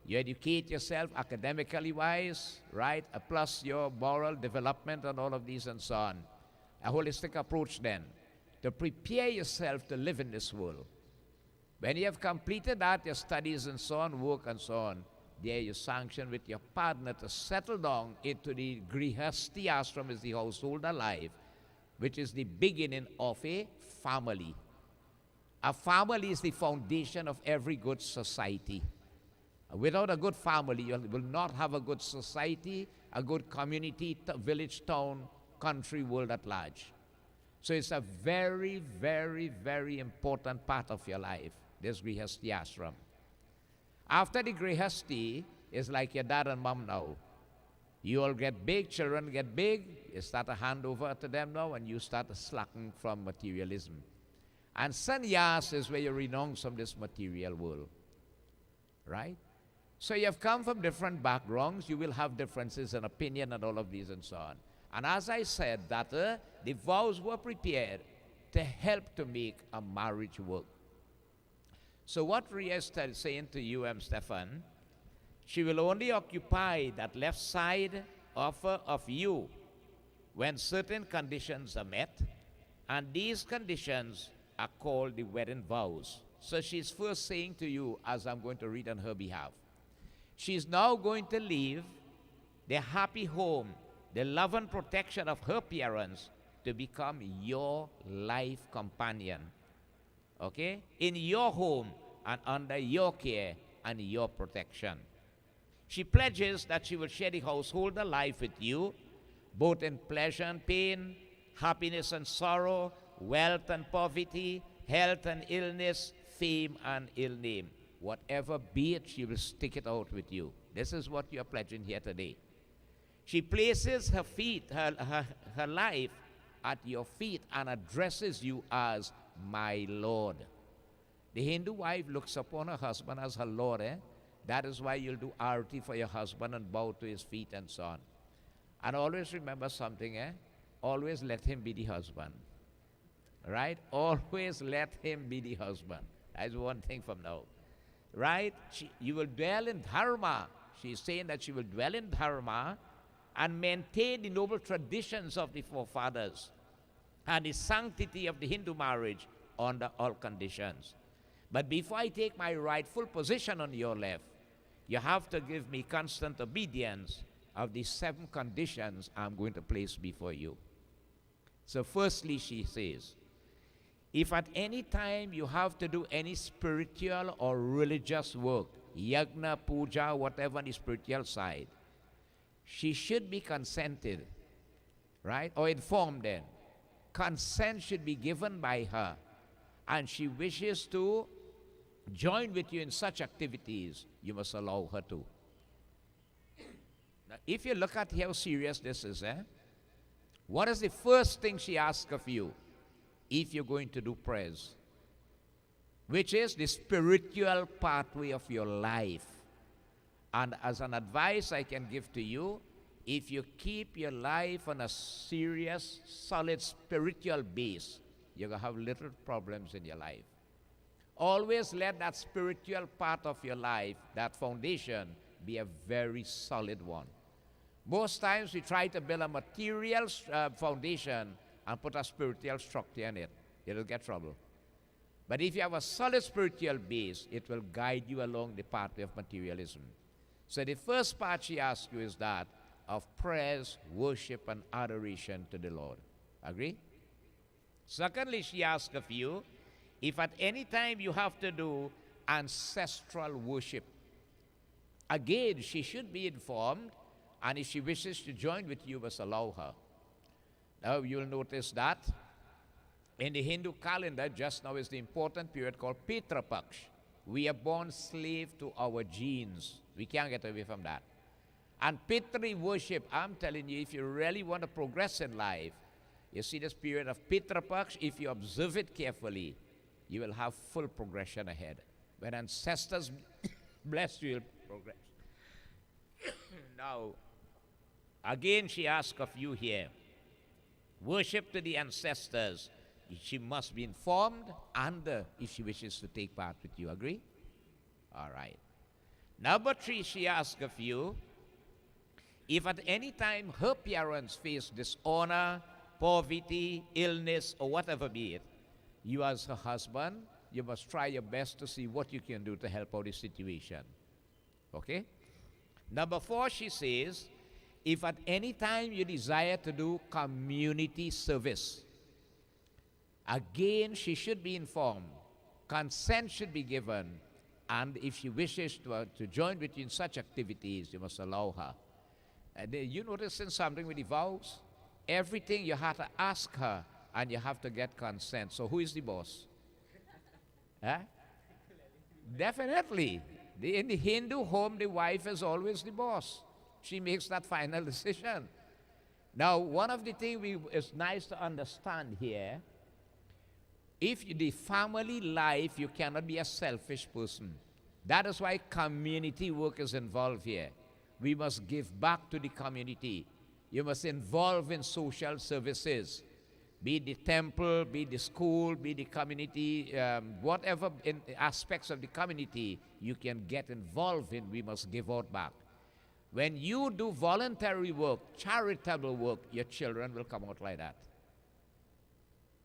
you educate yourself academically wise, right? Plus your moral development and all of these and so on. A holistic approach then, to prepare yourself to live in this world. When you have completed that, your studies and so on, work and so on, there you sanction with your partner to settle down into the Grihasti ashram, is the household life, which is the beginning of a family. A family is the foundation of every good society. Without a good family, you will not have a good society, a good community, village, town, country, world at large. So it's a very, very, very important part of your life, this Grihasti ashram. After the Grihasti, it's like your dad and mom now. You all get big, children get big, you start to hand over to them now, and you start to slacken from materialism. And sannyas is where you renounce from this material world, right? So you have come from different backgrounds, you will have differences in opinion and all of these and so on. And as I said, that the vows were prepared to help to make a marriage work. So what Rhia is saying to you, Stephan, she will only occupy that left side of you when certain conditions are met, and these conditions are called the wedding vows. So she's first saying to you, as I'm going to read on her behalf, she's now going to leave the happy home, the love and protection of her parents, to become your life companion, okay? In your home and under your care and your protection. She pledges that she will share the household life with you, both in pleasure and pain, happiness and sorrow, wealth and poverty, health and illness, fame and ill name. Whatever be it, she will stick it out with you. This is what you are pledging here today. She places her feet, her life at your feet and addresses you as my Lord. The Hindu wife looks upon her husband as her Lord. That is why you'll do arati for your husband and bow to his feet and so on. And always remember something, always let him be the husband. Right? Always let him be the husband. That's one thing from now. Right? You will dwell in dharma. She's saying that she will dwell in dharma and maintain the noble traditions of the forefathers and the sanctity of the Hindu marriage under all conditions. But before I take my rightful position on your left, you have to give me constant obedience of the 7 conditions I'm going to place before you. So firstly, she says, if at any time you have to do any spiritual or religious work, yagna, puja, whatever on the spiritual side, she should be consented, right? Or informed then. Consent should be given by her. And she wishes to join with you in such activities, you must allow her to. Now, if you look at how serious this is, what is the first thing she asks of you if you're going to do prayers? Which is the spiritual pathway of your life. And as an advice I can give to you, if you keep your life on a serious, solid spiritual base, you're going to have little problems in your life. Always let that spiritual part of your life, that foundation, be a very solid one. Most times we try to build a material foundation and put a spiritual structure in it. It'll get trouble. But if you have a solid spiritual base, it will guide you along the pathway of materialism. So the first part she asks you is that of prayers, worship, and adoration to the Lord. Agree? Secondly, she asks of you, if at any time you have to do ancestral worship, again, she should be informed, and if she wishes to join with you, must allow her. Now, you'll notice that in the Hindu calendar, just now is the important period called Pitra Paksh. We are born slave to our genes. We can't get away from that. And Pitri worship, I'm telling you, if you really want to progress in life, you see this period of Pitra Paksh, if you observe it carefully, you will have full progression ahead. When ancestors bless you, you'll progress. Now, again, she asks of you here, worship to the ancestors. She must be informed and if she wishes to take part with you. Agree? All right. Number 3, she asks of you, if at any time her parents face dishonor, poverty, illness, or whatever be it, you as her husband, you must try your best to see what you can do to help out the situation. Okay? Number 4, she says, if at any time you desire to do community service, again, she should be informed. Consent should be given. And if she wishes to join with you in such activities, you must allow her. And you noticing something with the vows? Everything you have to ask her, and you have to get consent. So who is the boss? Huh? Definitely. In the Hindu home, the wife is always the boss. She makes that final decision. Now, one of the things is nice to understand here, the family life, you cannot be a selfish person. That is why community work is involved here. We must give back to the community. You must involve in social services. Be it the temple, be it the school, be it the community, whatever in aspects of the community you can get involved in, we must give out back. When you do voluntary work, charitable work, your children will come out like that.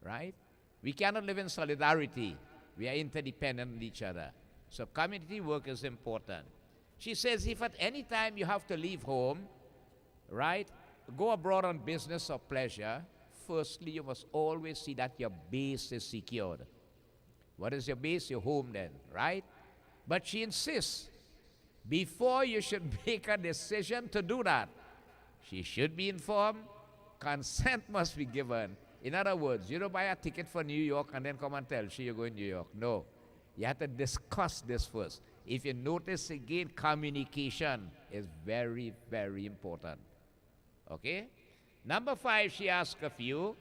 Right? We cannot live in solidarity. We are interdependent on each other. So community work is important. She says if at any time you have to leave home, right, go abroad on business or pleasure, firstly you must always see that your base is secured. What is your base? Your home then, right? But she insists, before you should make a decision to do that, she should be informed, consent must be given. In other words, you don't buy a ticket for New York and then come and tell she you're going to New York. No. You have to discuss this first. If you notice again, communication is very, very important. Okay? Number 5, she asks of you,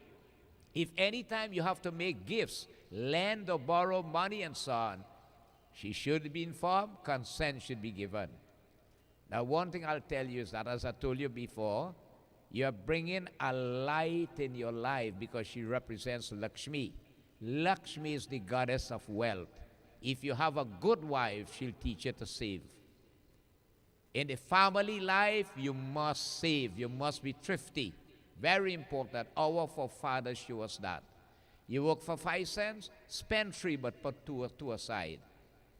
if any time you have to make gifts, lend or borrow money and so on, she should be informed, consent should be given. Now, one thing I'll tell you is that, as I told you before, you're bringing a light in your life because she represents Lakshmi. Lakshmi is the goddess of wealth. If you have a good wife, she'll teach you to save. In the family life, you must save. You must be thrifty. Very important. Our forefathers show us that. You work for 5 cents, spend 3, but put 2 aside.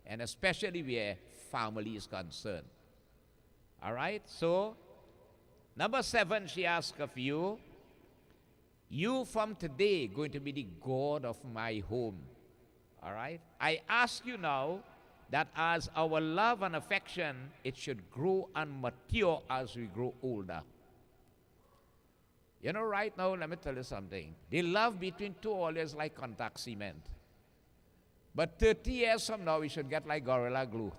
And especially where family is concerned. All right? So, number 7, she asks of you, you from today going to be the God of my home. All right? I ask you now that as our love and affection, it should grow and mature as we grow older. You know, right now, let me tell you something. The love between two always like contact cement. But 30 years from now, we should get like Gorilla Glue.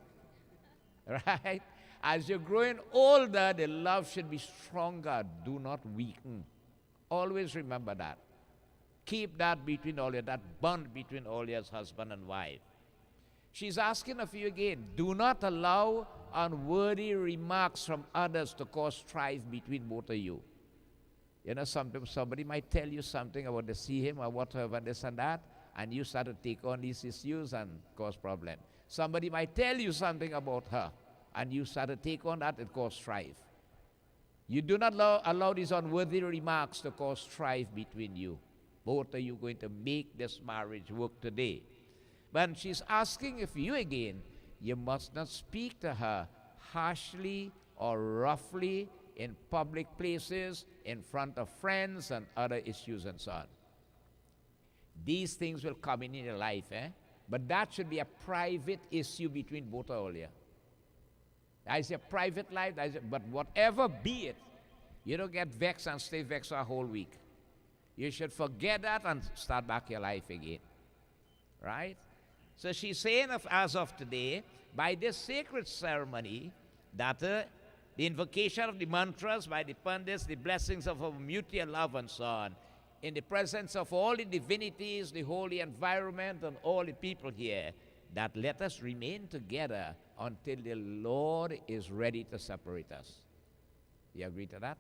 Right? As you're growing older, the love should be stronger. Do not weaken. Always remember that. Keep that between all you, that bond between all you as husband and wife. She's asking of you again, do not allow unworthy remarks from others to cause strife between both of you. You know, sometimes somebody might tell you something about to see him or whatever, this and that, and you start to take on these issues and cause problem. Somebody might tell you something about her, and you start to take on that, it causes strife. You do not allow these unworthy remarks to cause strife between you. Both of you going to make this marriage work today. But she's asking of you again, you must not speak to her harshly or roughly in public places, in front of friends and other issues and so on. These things will come in your life, but that should be a private issue between both of you. That is your private life, but whatever be it, you don't get vexed and stay vexed for a whole week. You should forget that and start back your life again. Right? So she's saying, as of today, by this sacred ceremony, that the invocation of the mantras by the Pundits, the blessings of our mutual love and so on, in the presence of all the divinities, the holy environment, and all the people here, that let us remain together until the Lord is ready to separate us. You agree to that?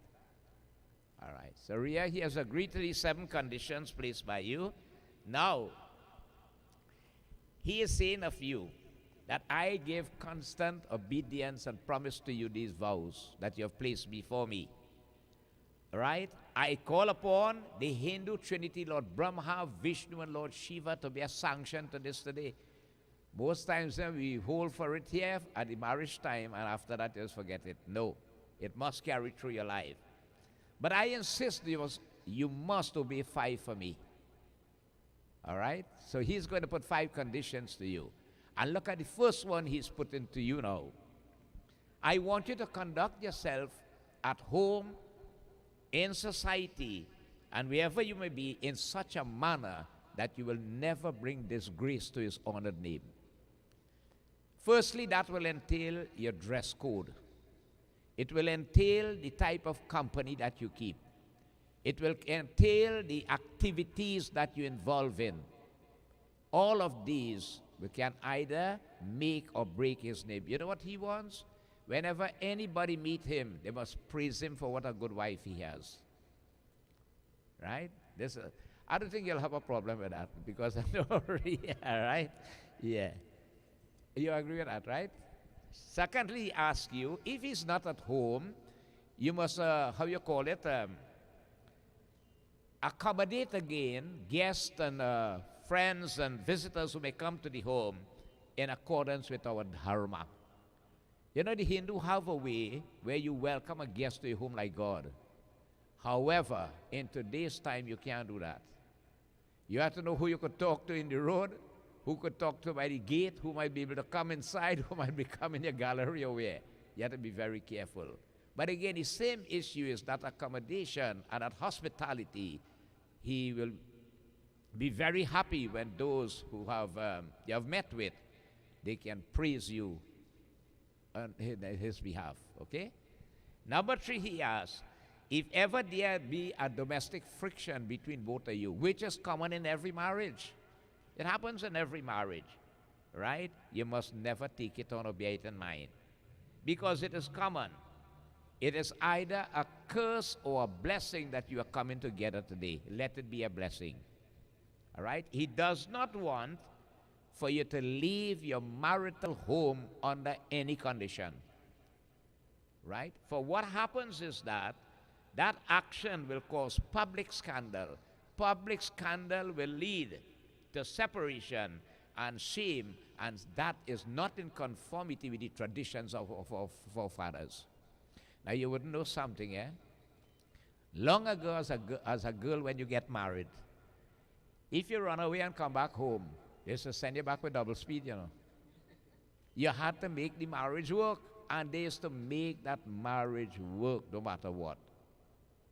All right. So Rhia, he has agreed to these 7 conditions placed by you. Now, he is saying of you that I give constant obedience and promise to you these vows that you have placed before me. All right? I call upon the Hindu Trinity, Lord Brahma, Vishnu, and Lord Shiva to be a sanction to this today. Most times we hold for it here at the marriage time, and after that just forget it. No, it must carry through your life. But I insist you must obey 5 for me. All right? So he's going to put 5 conditions to you. And look at the first one he's putting to you now. I want you to conduct yourself at home, in society, and wherever you may be, in such a manner that you will never bring disgrace to his honored name. Firstly, that will entail your dress code. It will entail the type of company that you keep. It will entail the activities that you involve in. All of these, we can either make or break his name. You know what he wants? Whenever anybody meet him, they must praise him for what a good wife he has. Right? I don't think you'll have a problem with that because I know Rhia, right? Yeah. You agree with that, right? Secondly, he asks you, if he's not at home, you must, accommodate again guests and friends and visitors who may come to the home in accordance with our dharma. You know, the Hindu have a way where you welcome a guest to your home like God. However, in today's time, you can't do that. You have to know who you could talk to in the road, who could talk to by the gate, who might be able to come inside, who might be coming in your gallery or where. You have to be very careful. But again, the same issue is that accommodation and that hospitality. He will be very happy when those who you have met with, they can praise you on his behalf, okay? Number 3, he asks, if ever there be a domestic friction between both of you, which is common in every marriage. It happens in every marriage, right? You must never take it on or bear it in mind. Because it is common. It is either a curse or a blessing that you are coming together today. Let it be a blessing. All right? He does not want for you to leave your marital home under any condition. Right? For what happens is that action will cause public scandal. Public scandal will lead to separation and shame, and that is not in conformity with the traditions of our forefathers. Now you would know something, eh? Long ago as a girl when you get married, if you run away and come back home, they used to send you back with double speed, you know. You had to make the marriage work, and they used to make that marriage work no matter what.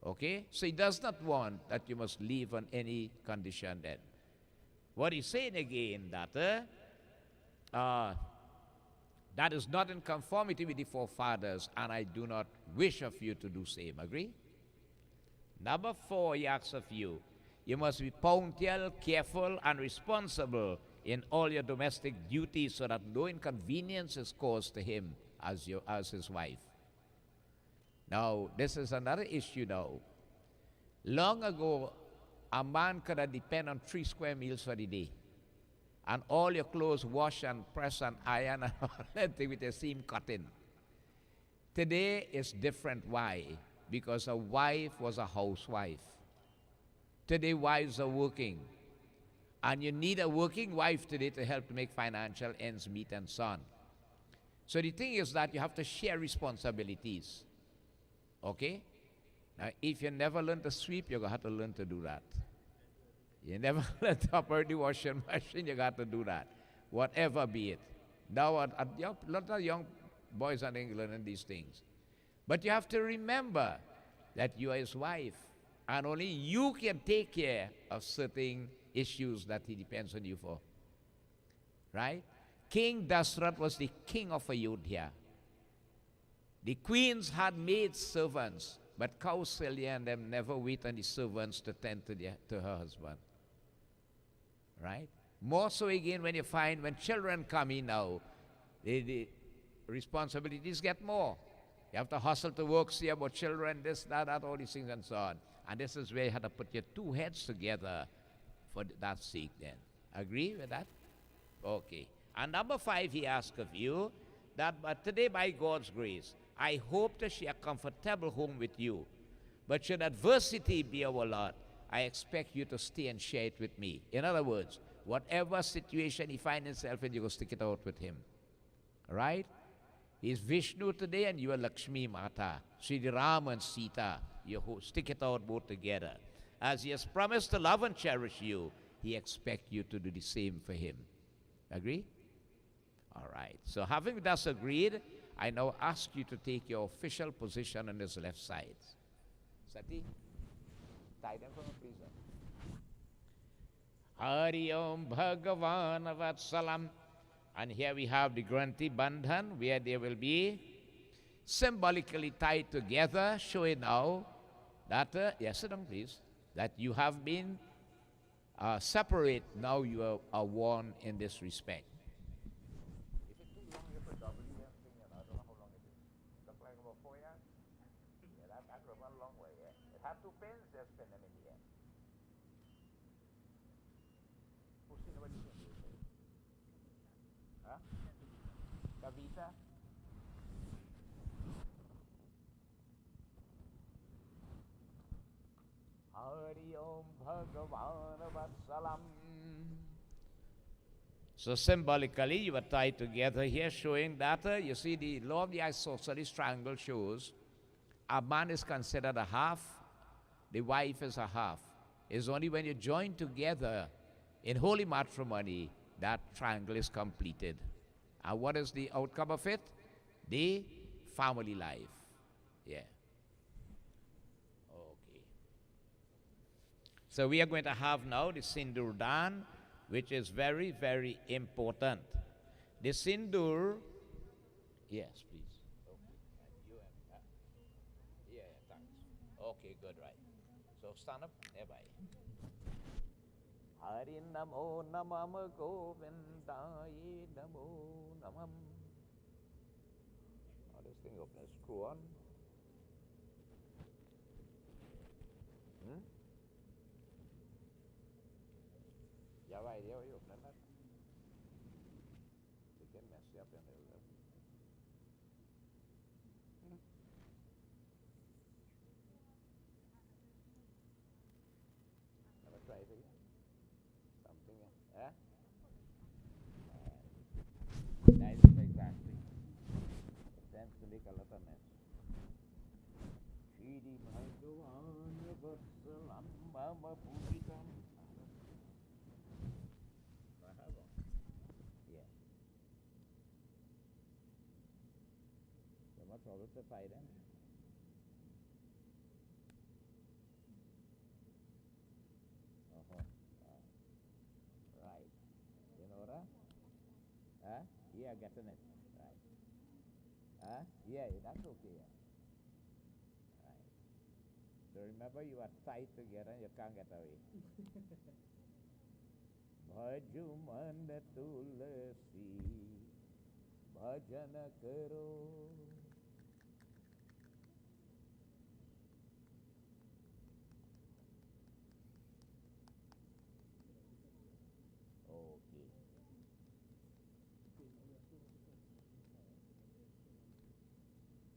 Okay? So he does not want that you must leave on any condition then. What he's saying again, that is not in conformity with the forefathers, and I do not wish of you to do same. Agree? Number 4, he asks of you, you must be punctual, careful, and responsible in all your domestic duties so that no inconvenience is caused to him as his wife. Now, this is another issue now. Long ago, a man could have depend on 3 square meals for the day. And all your clothes wash and press and iron and all that thing with the seam cutting. Today is different. Why? Because a wife was a housewife. Today wives are working. And you need a working wife today to help to make financial ends meet and so on. So the thing is that you have to share responsibilities. Okay? Now, if you never learn to sweep, you're going to have to learn to do that. You never learn to operate the washing machine, you got to do that. Whatever be it. Now, a lot of young boys are learning these things. But you have to remember that you are his wife, and only you can take care of certain issues that he depends on you for. Right? King Dashrath was the king of Ayodhya. The queens had maid servants, but Kausalya and them never wait on the servants to tend to her husband. Right? More so again when you find when children come in now, the responsibilities get more. You have to hustle to work, see about children, this, that, all these things and so on. And this is where you have to put your two heads together for that sake then. Agree with that? Okay. And number 5, he asks of you that but today by God's grace, I hope to share a comfortable home with you. But should adversity be our lot, I expect you to stay and share it with me. In other words, whatever situation he finds himself in, you go stick it out with him. All right? He's Vishnu today and you are Lakshmi Mata. Sri Ram and Sita. You stick it out both together. As he has promised to love and cherish you, he expects you to do the same for him. Agree? All right. So having thus agreed, I now ask you to take your official position on his left side. Sati, tie them for me, please. Hari Om Bhagavan Vatsalam. And here we have the Granthi Bandhan, where they will be symbolically tied together, showing now that, yes, sit down please, that you have been separate, now you are one in this respect. If it's too long, you put W here, I don't know how long it is. Look like about 4 yards? Yeah, that will run a long way, yeah. It have 2 pins, just pin them in the end. Who's seen what you can do? Huh? Kavita? Hari Om Bhagavan Vatsalam. So symbolically, you are tied together here, showing that, you see, the law of the isosceles triangle shows a man is considered a half, the wife is a half. It's only when you join together in holy matrimony that triangle is completed. And what is the outcome of it? The family life. Yeah. Okay. So we are going to have now the sindoor dan, which is very, very important. The sindoor, yes, please. Okay. Yeah, thanks. Okay, good, right. So stand up, nearby. Hari Namo Namam Govindaye Namo Namam. Oh, this thing open, screw on. Yeah, right, yeah, you open that. You can mess you up in there. Never try it again. Something, eh? That is exactly. Tends to make a lot of mess. Shri Bhagavan Vatsalam Baba Pujitam. Yeah. So much trouble to fight them. Right. You know that? Huh? Yeah, getting it. Right. Huh? Yeah, that's okay. Yeah. Right. So remember, you are tied together and you can't get away. Bhaju manda tulasi, bhajana karo. Okay.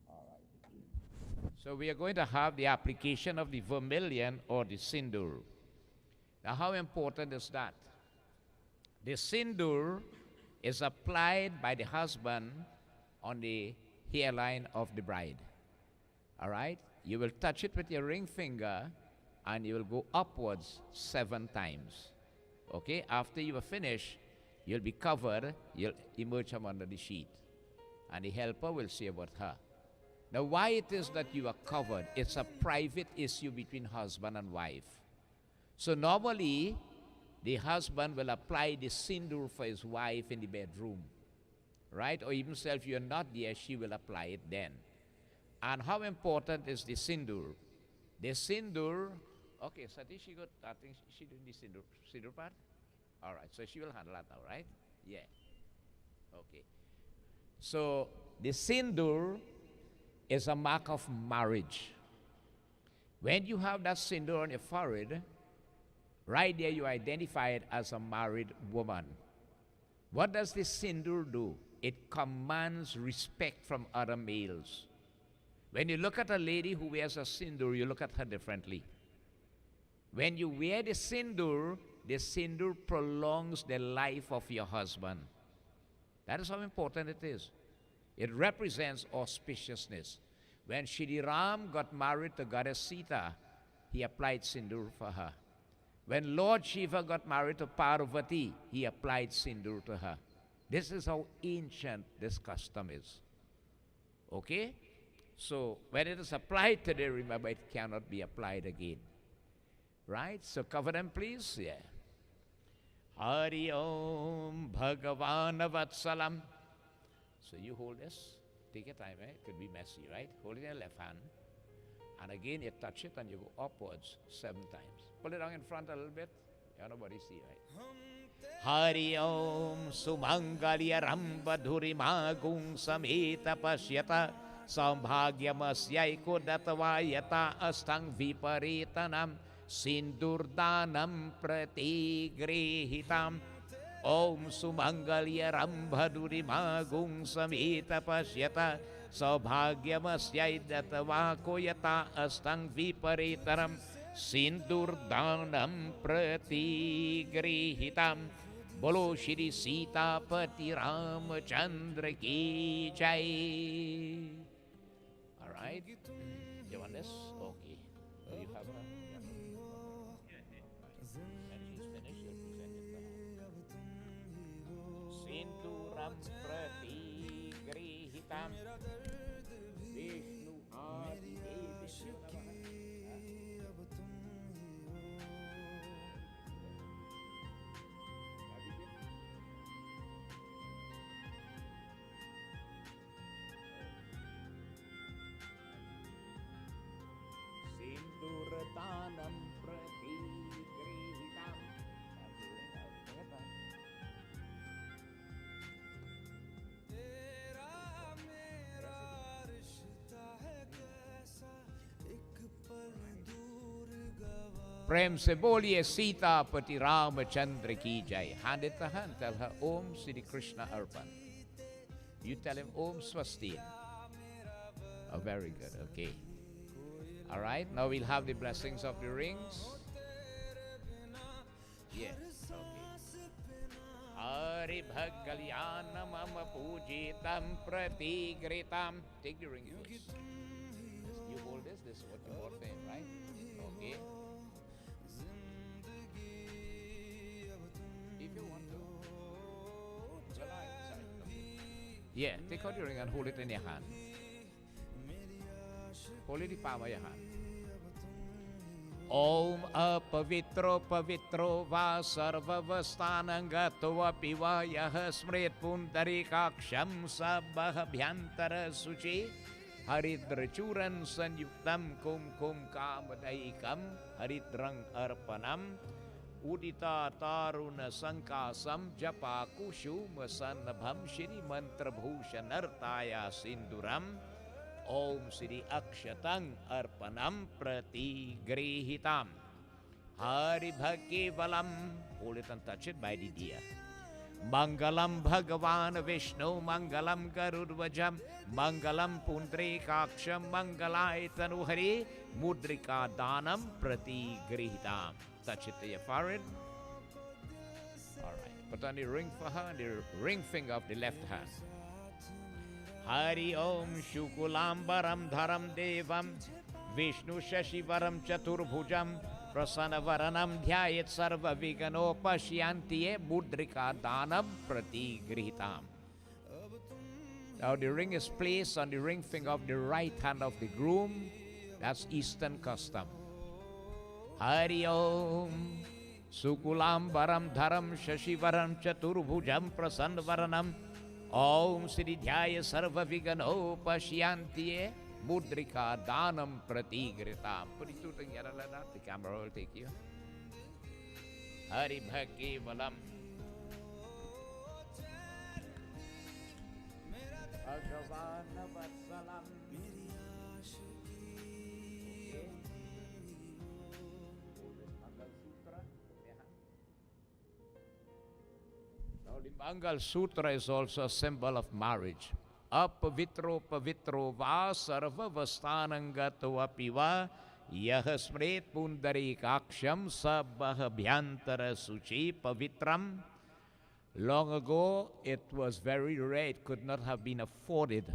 All right. So we are going to have the application of the vermilion or the sindoor. Now, how important is that? The sindoor is applied by the husband on the hairline of the bride. All right? You will touch it with your ring finger and you will go upwards 7 times. Okay? After you are finished, you'll be covered, you'll emerge from under the sheet. And the helper will say about her. Now, why it is that you are covered? It's a private issue between husband and wife. So normally, the husband will apply the sindoor for his wife in the bedroom, right? Or even if you're not there, she will apply it then. And how important is the sindoor? The sindoor, okay, Satish, I think she doing the sindoor part? All right, so she will handle that now, right? Yeah. Okay. So the sindoor is a mark of marriage. When you have that sindoor on your forehead, right there you identify it as a married woman. What does this sindoor do? It commands respect from other males. When you look at a lady who wears a sindoor, you look at her differently. When you wear the sindoor prolongs the life of your husband. That is how important it is. It represents auspiciousness. When Shri Ram got married to Goddess Sita, he applied sindoor for her. When Lord Shiva got married to Parvati, he applied sindoor to her. This is how ancient this custom is. Okay? So when it is applied today, remember it cannot be applied again. Right? So cover them, please. Yeah. Hari Om Bhagavan Vatsalam. So you hold this. Take your time, eh? It could be messy, right? Hold it in your left hand. And again, you touch it and you go upwards 7 times. Pull it down in front a little bit. Yeah, nobody see, right? Hari Om Sumangalya Rambadhuri Magung Samhita Pashyata Sambhagyamasyaiko Datavayata Astang Viparitanam Sindurdanam Pratigrihitam Om Sumangalya Rambadhuri Magung Samhita Pashyata Saubhagyamasya Datavakoyata Astang Viparitanam Sindurdanam Pratigrihitam Bolo Shri Sita Pati Ramachandra Ki Jai. Alright. You want this? Okay. Do you have her? Yeah. When she's finished, you'll present it to her. Sinduram Pratigrihitam Vishnu Adi Devi Sinduratanam Pratigrihitam. Prem se boliye Sita Pati Ramachandra Ki Jai. Hand it to her and tell her Om Sri Krishna Arpan. You tell him Om Swasti. Oh, very good. Okay. All right. Now we'll have the blessings of the rings. Yes. Okay. Hari Bhagalyana Mama Pujitam Pratigritam. Take the ring first. You hold this. This is what you bought for him, right? Okay. If you want to. Yeah, take out your ring and hold it in your hand. Hold it in the palm of your hand. Om apavitro pavitro va sarvavastanangato apiva yaha smrit pundarikaksham sabbahabhyantara suci haridrachuran sanyuktam kum kum kamadaikam haridrang arpanam udita taruna sankasam japa kushu masannabham shri mantra bhushanartaya sinduram Om Sri Akshatang Arpanam Pratigrihitam Hari Bhakevalam. Hold it and touch it by the deer. Mangalam Bhagavan Vishnu Mangalam Garudvajam Mangalam Pundrikaksham Mangalai Tanuhari Mudrika Danam Pratigrihitam. Touch it to your forehead. Alright. Put on the ring for her and the ring finger of the left hand. Hari Om Shukulambaram Dharam Devam Vishnu Shashivaram Chaturbhujam Prasanavaranam Dhyayat Sarva Vigano Pashyantiye Mudrika Danam Pratigrihitam. Now the ring is placed on the ring finger of the right hand of the groom. That's Eastern custom. Hari Om Sukulambaram Dharam Shashivaram Chaturbhujam Prasanavaranam Om Sri Dhyaya Sarva Vigano Pashyantiye Mudrika Danam Pratigritam. Put it together like that. The camera will take you. Hari Bhakevalam. Bhagavana Vatsalam. the Mangal Sutra is also a symbol of marriage. Apavitro pavitro va sarva vastanangato apiva yaha smret pundari kaksham sabhahabhyantara suchi pavitram. Long ago, it was very rare. It could not have been afforded.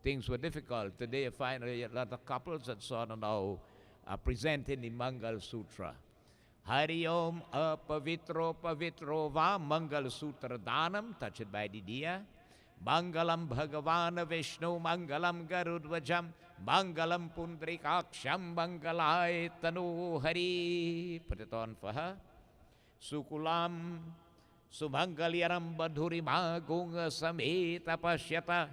Things were difficult. Today, I find a lot of couples and so on are now presented in Mangal Sutra. Hari Om Apavitro Pavitro Va Mangal Sutra Danam, touched by the Diya. Mangalam Bhagavana Vishnu Mangalam Garudvajam Mangalam Pundrikaksham Mangalai Tanu Hari. Put it on for her. Sukulam Sumangalyaram Badhurima Gunga Samhita Pashyata.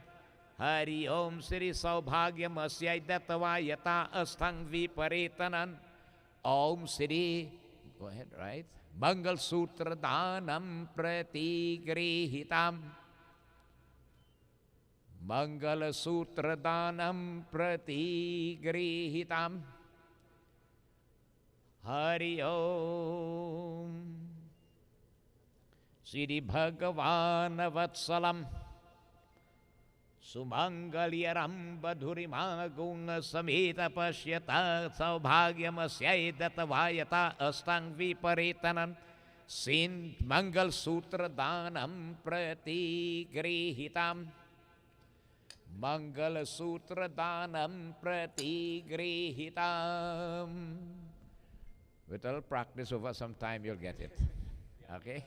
Hari Om Sri Saubhagyam Asyai Datavayata Astang Viparetanan. Om Sri, go ahead, right? Mangal Sutra Danam Pratigrihitam. Mangala Sutra Danam Pratigrihitam. Hari Om Sri Bhagavana Vatsalam Sumangalyaram Badhurima Gunga Samhita Pashyata Saubhagyamasya Datavayata Astang Viparetanan. Sin Mangal Sutra Danam Pratigrihitam. Mangala Sutra Danam Pratigrihitam. With a little practice over some time, you'll get it. Okay?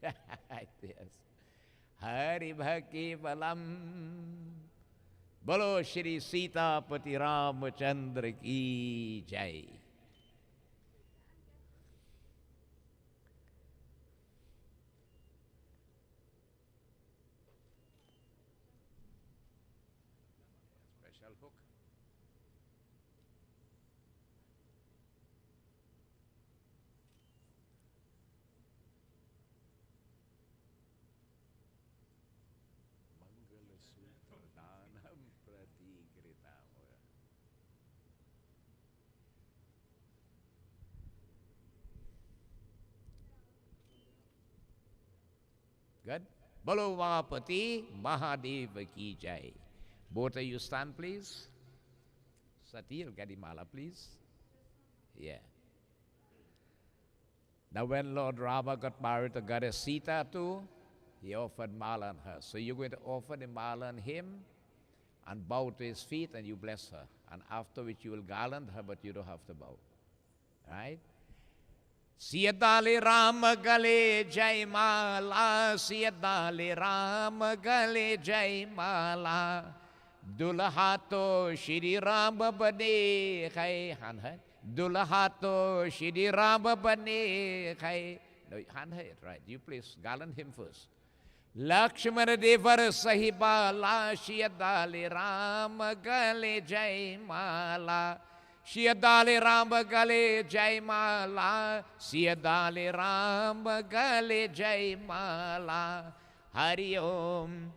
Yes. Hari Bhakti Balam. Bolo Shri Sita Pati Ramachandra Ki Jai. Special hook. Mangala Sutra Danam Pratigritam. Good. Bolo Mahapati Mahadeva Ki Jai. Both of you stand, please. Satir, Gadimala, please. Yeah. Now, when Lord Rama got married to Goddess Sita too, he offered mala on her. So you're going to offer the mala on him and bow to his feet and you bless her. And after which you will garland her, but you don't have to bow. Right? Siyadali Rama Gale Jai Mala, Siyadali Rama Gale Jai Mala. Dulahato Shri Rama Bane Khai Hanhat. Dulahato Shri Rama Bane Khai. No, Hanhat, right? You please garland him first. Lakshmana Devar Sahibala Shiyadali Rama Gale Jai Mala. Shiyadali Rama Gale Jai Mala. Shiyadali Rama Gale Jai Mala. Hari Om.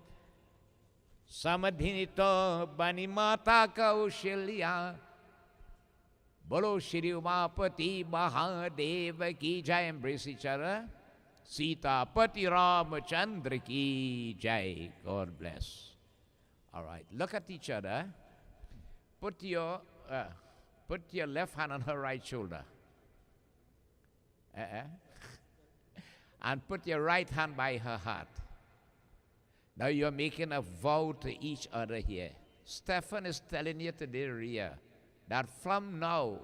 Samadhinito Bani Mata Kaushilya. Bolo Shri Umapati Mahadeva Ki Jai. Embrace each other. Sita Pati Ramachandra Ki Jai. God bless. All right, look at each other. Put your left hand on her right shoulder. And put your right hand by her heart. Now you're making a vow to each other here. Stephan is telling you today, Rhia, that from now,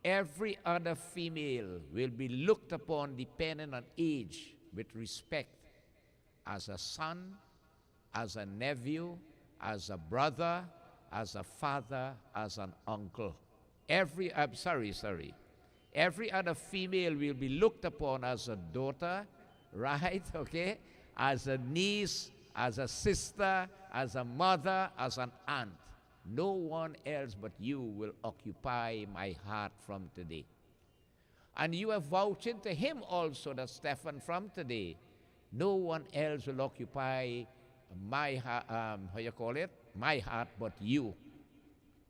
every other female will be looked upon, depending on age, with respect, as a son, as a nephew, as a brother, as a father, as an uncle. Every other female will be looked upon as a daughter, right? Okay? As a niece, as a sister, as a mother, as an aunt. No one else but you will occupy my heart from today. And you are vouching to him also that, Stephan, from today, no one else will occupy my heart, my heart but you.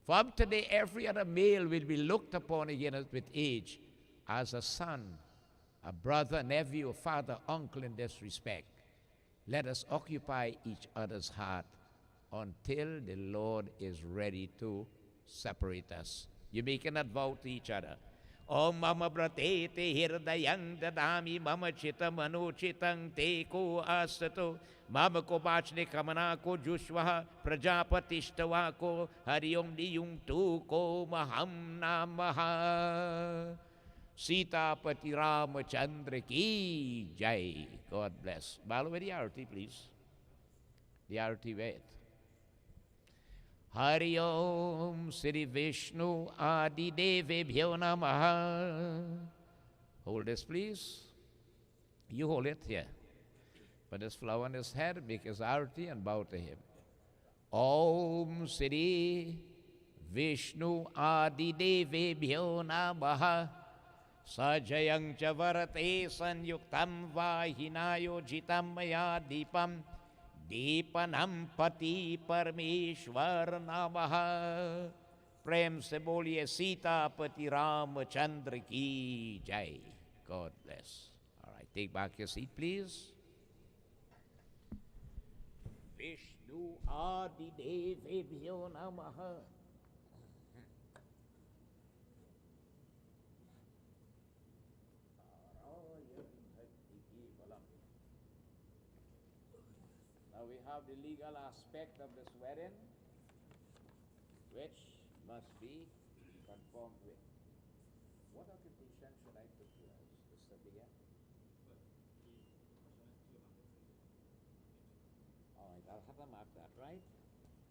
From today, every other male will be looked upon again with age as a son, a brother, nephew, father, uncle in this respect. Let us occupy each other's heart until the Lord is ready to separate us. You making that vow to each other. Om mama brate te hirdayang dadami mama chitam anuchitang te ko asato mama ko bachne kamana ko jushvaha prajapatishtawa ko hariom diyung tu ko maham namaha. Sitapati Ramachandra ki jai. God bless. Balu with the arati, please. The arati ved. Hari Om Sri Vishnu Adi Devi Bhyo Namaha. Hold this, please. You hold it here. Put this flower on his head, make his arati and bow to him. Om Sri Vishnu Adi Devi Bhyo Namaha. Sajayang chavarate sanyuktam vahinayo jitam maya dipam दीपनम पति परमेश्वर नमः. प्रेम से बोलिए सीतापति रामचंद्र की जय. God bless. All right, take back your seat, please. Vishnu Adi Devebhyo Namaha. Now we have the legal aspect of this wedding, which must be conformed with. What occupation should I put you as, Mr. Bia? All right, I'll have to mark that, right?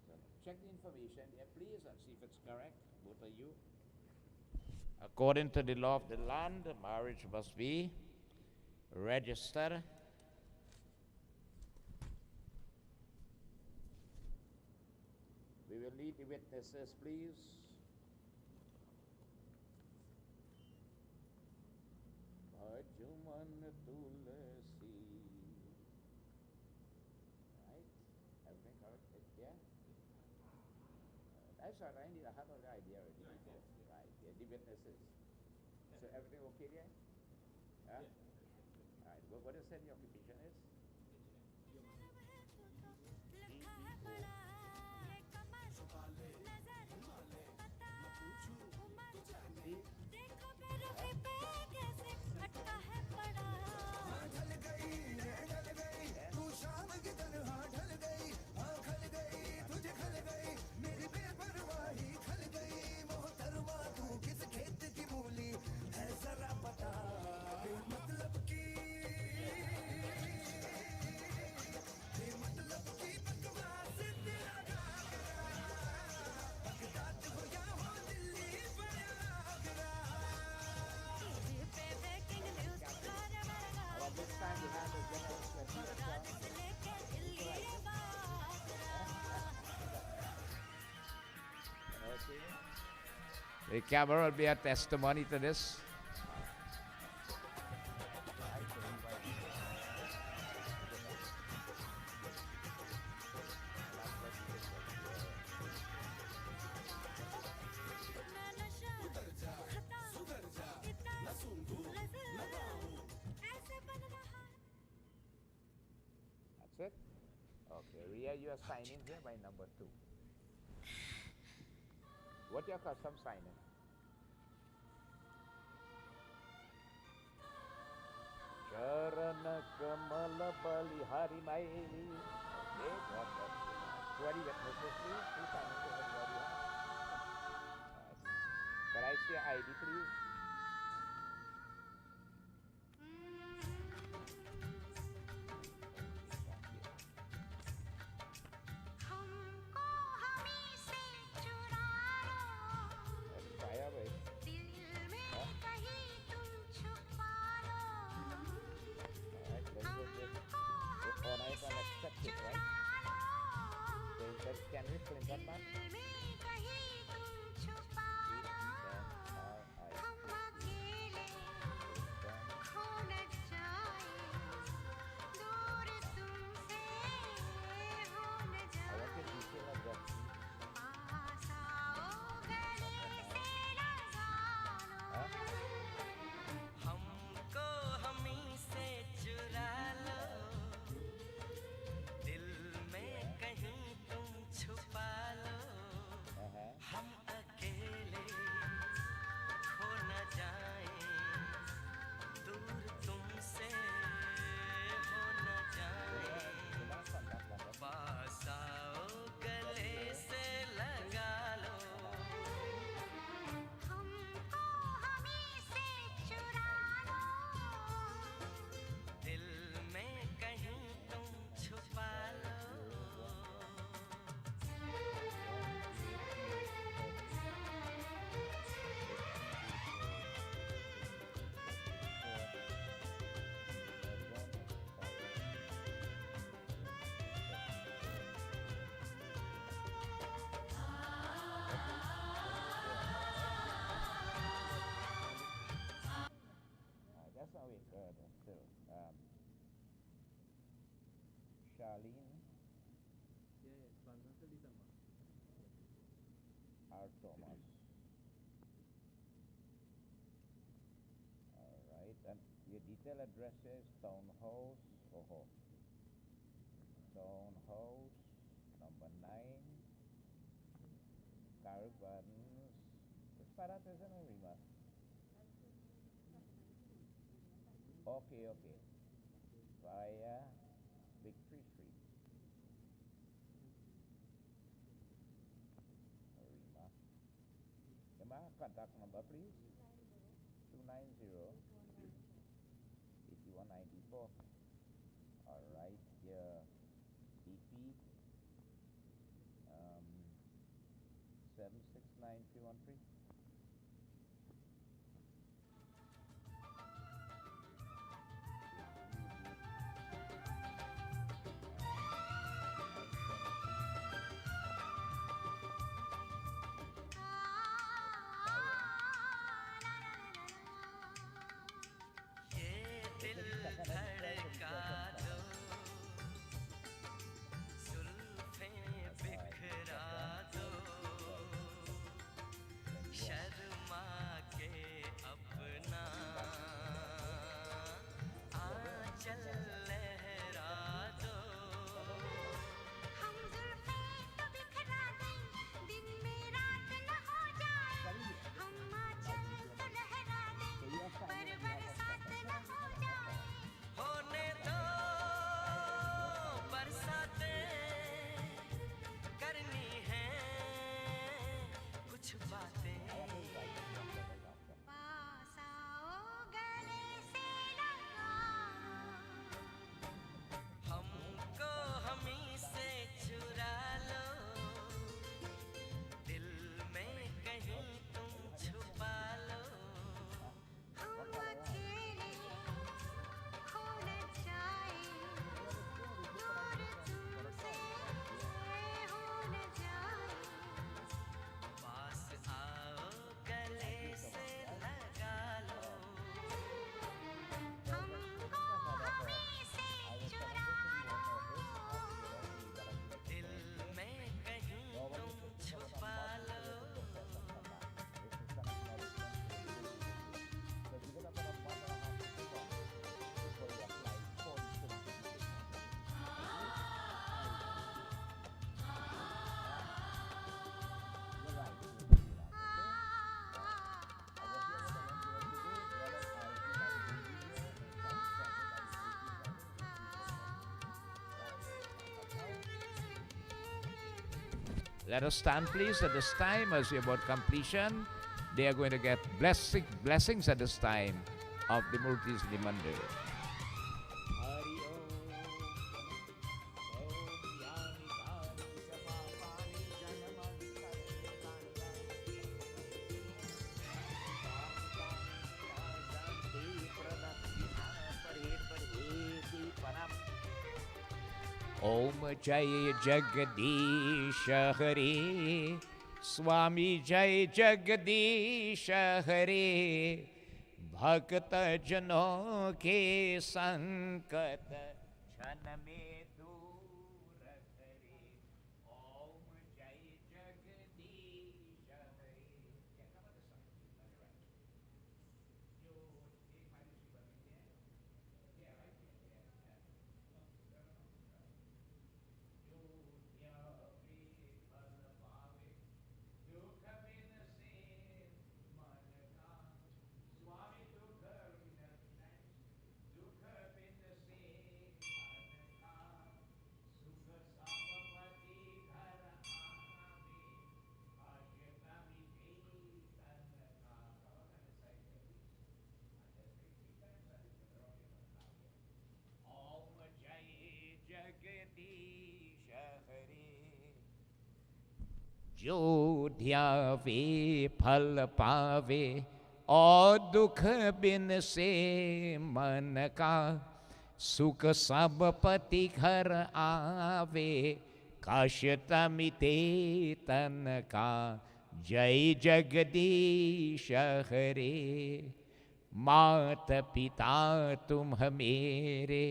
So check the information here, please, and see if it's correct, both of you. According to the law of the land, marriage must be registered. We will need the witnesses, please. Bhajuman Tulasi. Right? Everything correct? Yeah? That's all right. I have the idea already. Right. Yeah, the witnesses. So everything okay there? Yeah? All right. What is the occupation is? The camera will be a testimony to this. That's it? Okay, Rhia, you are signing here by number 2. What your custom signing? Charana Kamala Bali Harimai. Okay, God bless you. 20 witnesses, please. Please sign it to everybody. Can I see your ID, please? Can we print that back? R. Thomas. All right, and your detail address is Townhouse, Townhouse, number 9, Carrick Gardens. Which part is in Rima? Okay, okay. Via Victory Street. Rima. Your contact number, please. 290-8194. All right, your DP 769313. Let us stand, please, at this time as we about completion. They are going to get blessings at this time of the Murtis Limandir. Om Jai Jagadish Hare, Swami Jai Jagadish Hare, Bhakta Jano ke sankat chan mein dur kare. Om Jai Jagadish Hare. Yeah, come on this side. You take my receiver in there. Yeah, right here. Yeah, yeah. जो ध्यावे फल पावे और दुख बिन से मन का सुख सब पति घर आवे काश्यता मिटे तन का जय जगदीश हरे मात पिता तुम मेरे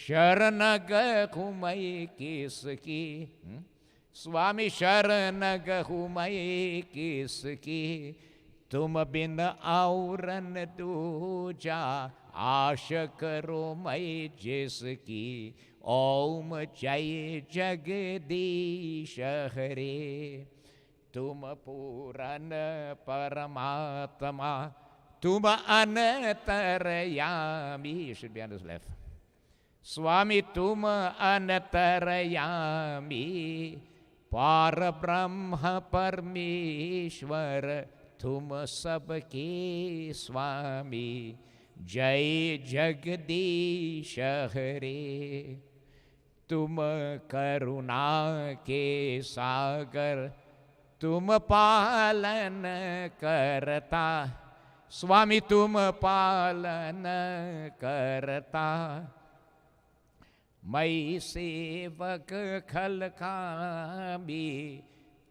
शरण गए किसकी स्वामी शरण गहु मैं किसकी, तुम बिन औरन दूजा, आश करो मैं जिसकी। ओम जय जगदीश हरे। तुम पूरन परमात्मा, तुम अनंतरयामी। You should be on his left. स्वामी तुम अनंतरयामी, पार ब्रह्म परमेश्वर, तुम सबके स्वामी। जय जगदीश हरे। तुम करुणा के सागर, तुम पालन करता। स्वामी तुम पालन करता। मैं सेवक खल कामी।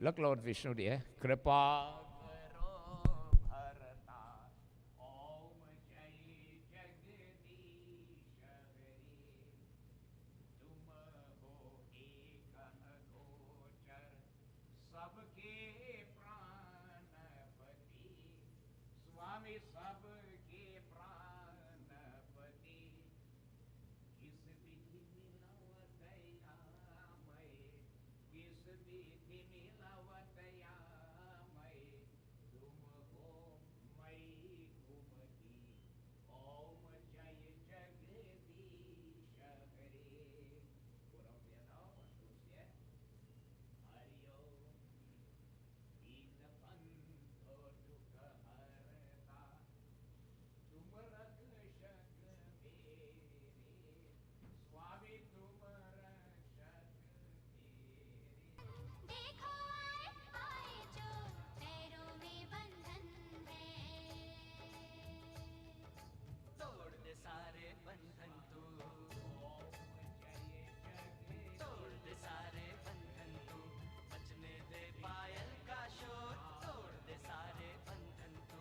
Look, Lord Vishnu dear, कृपा करो भरता। ओम जय जगदीश हरे। तुम हो एक अगोचर, सबके प्राणपति। स्वामी सबके प्राणपति। किस विधि मिलवतया मैं, किस विधि मिलवतया मैं, तुम हो मैं घुमती। ओम जय जगदीश हरे। पूरा हो गया ना उससे। हरिओम दीन बंधो दुख हरता, तुम रक्षक मेरे। स्वामी तुम रक्षक मेरे। देखो आए जो पैरों में बंधन है, तोड़ दे सारे बंधन तू, ओम जय जगदीश। तोड़ दे सारे बंधन तू, बचने दे पायल का शोर। तोड़ दे सारे बंधन तू,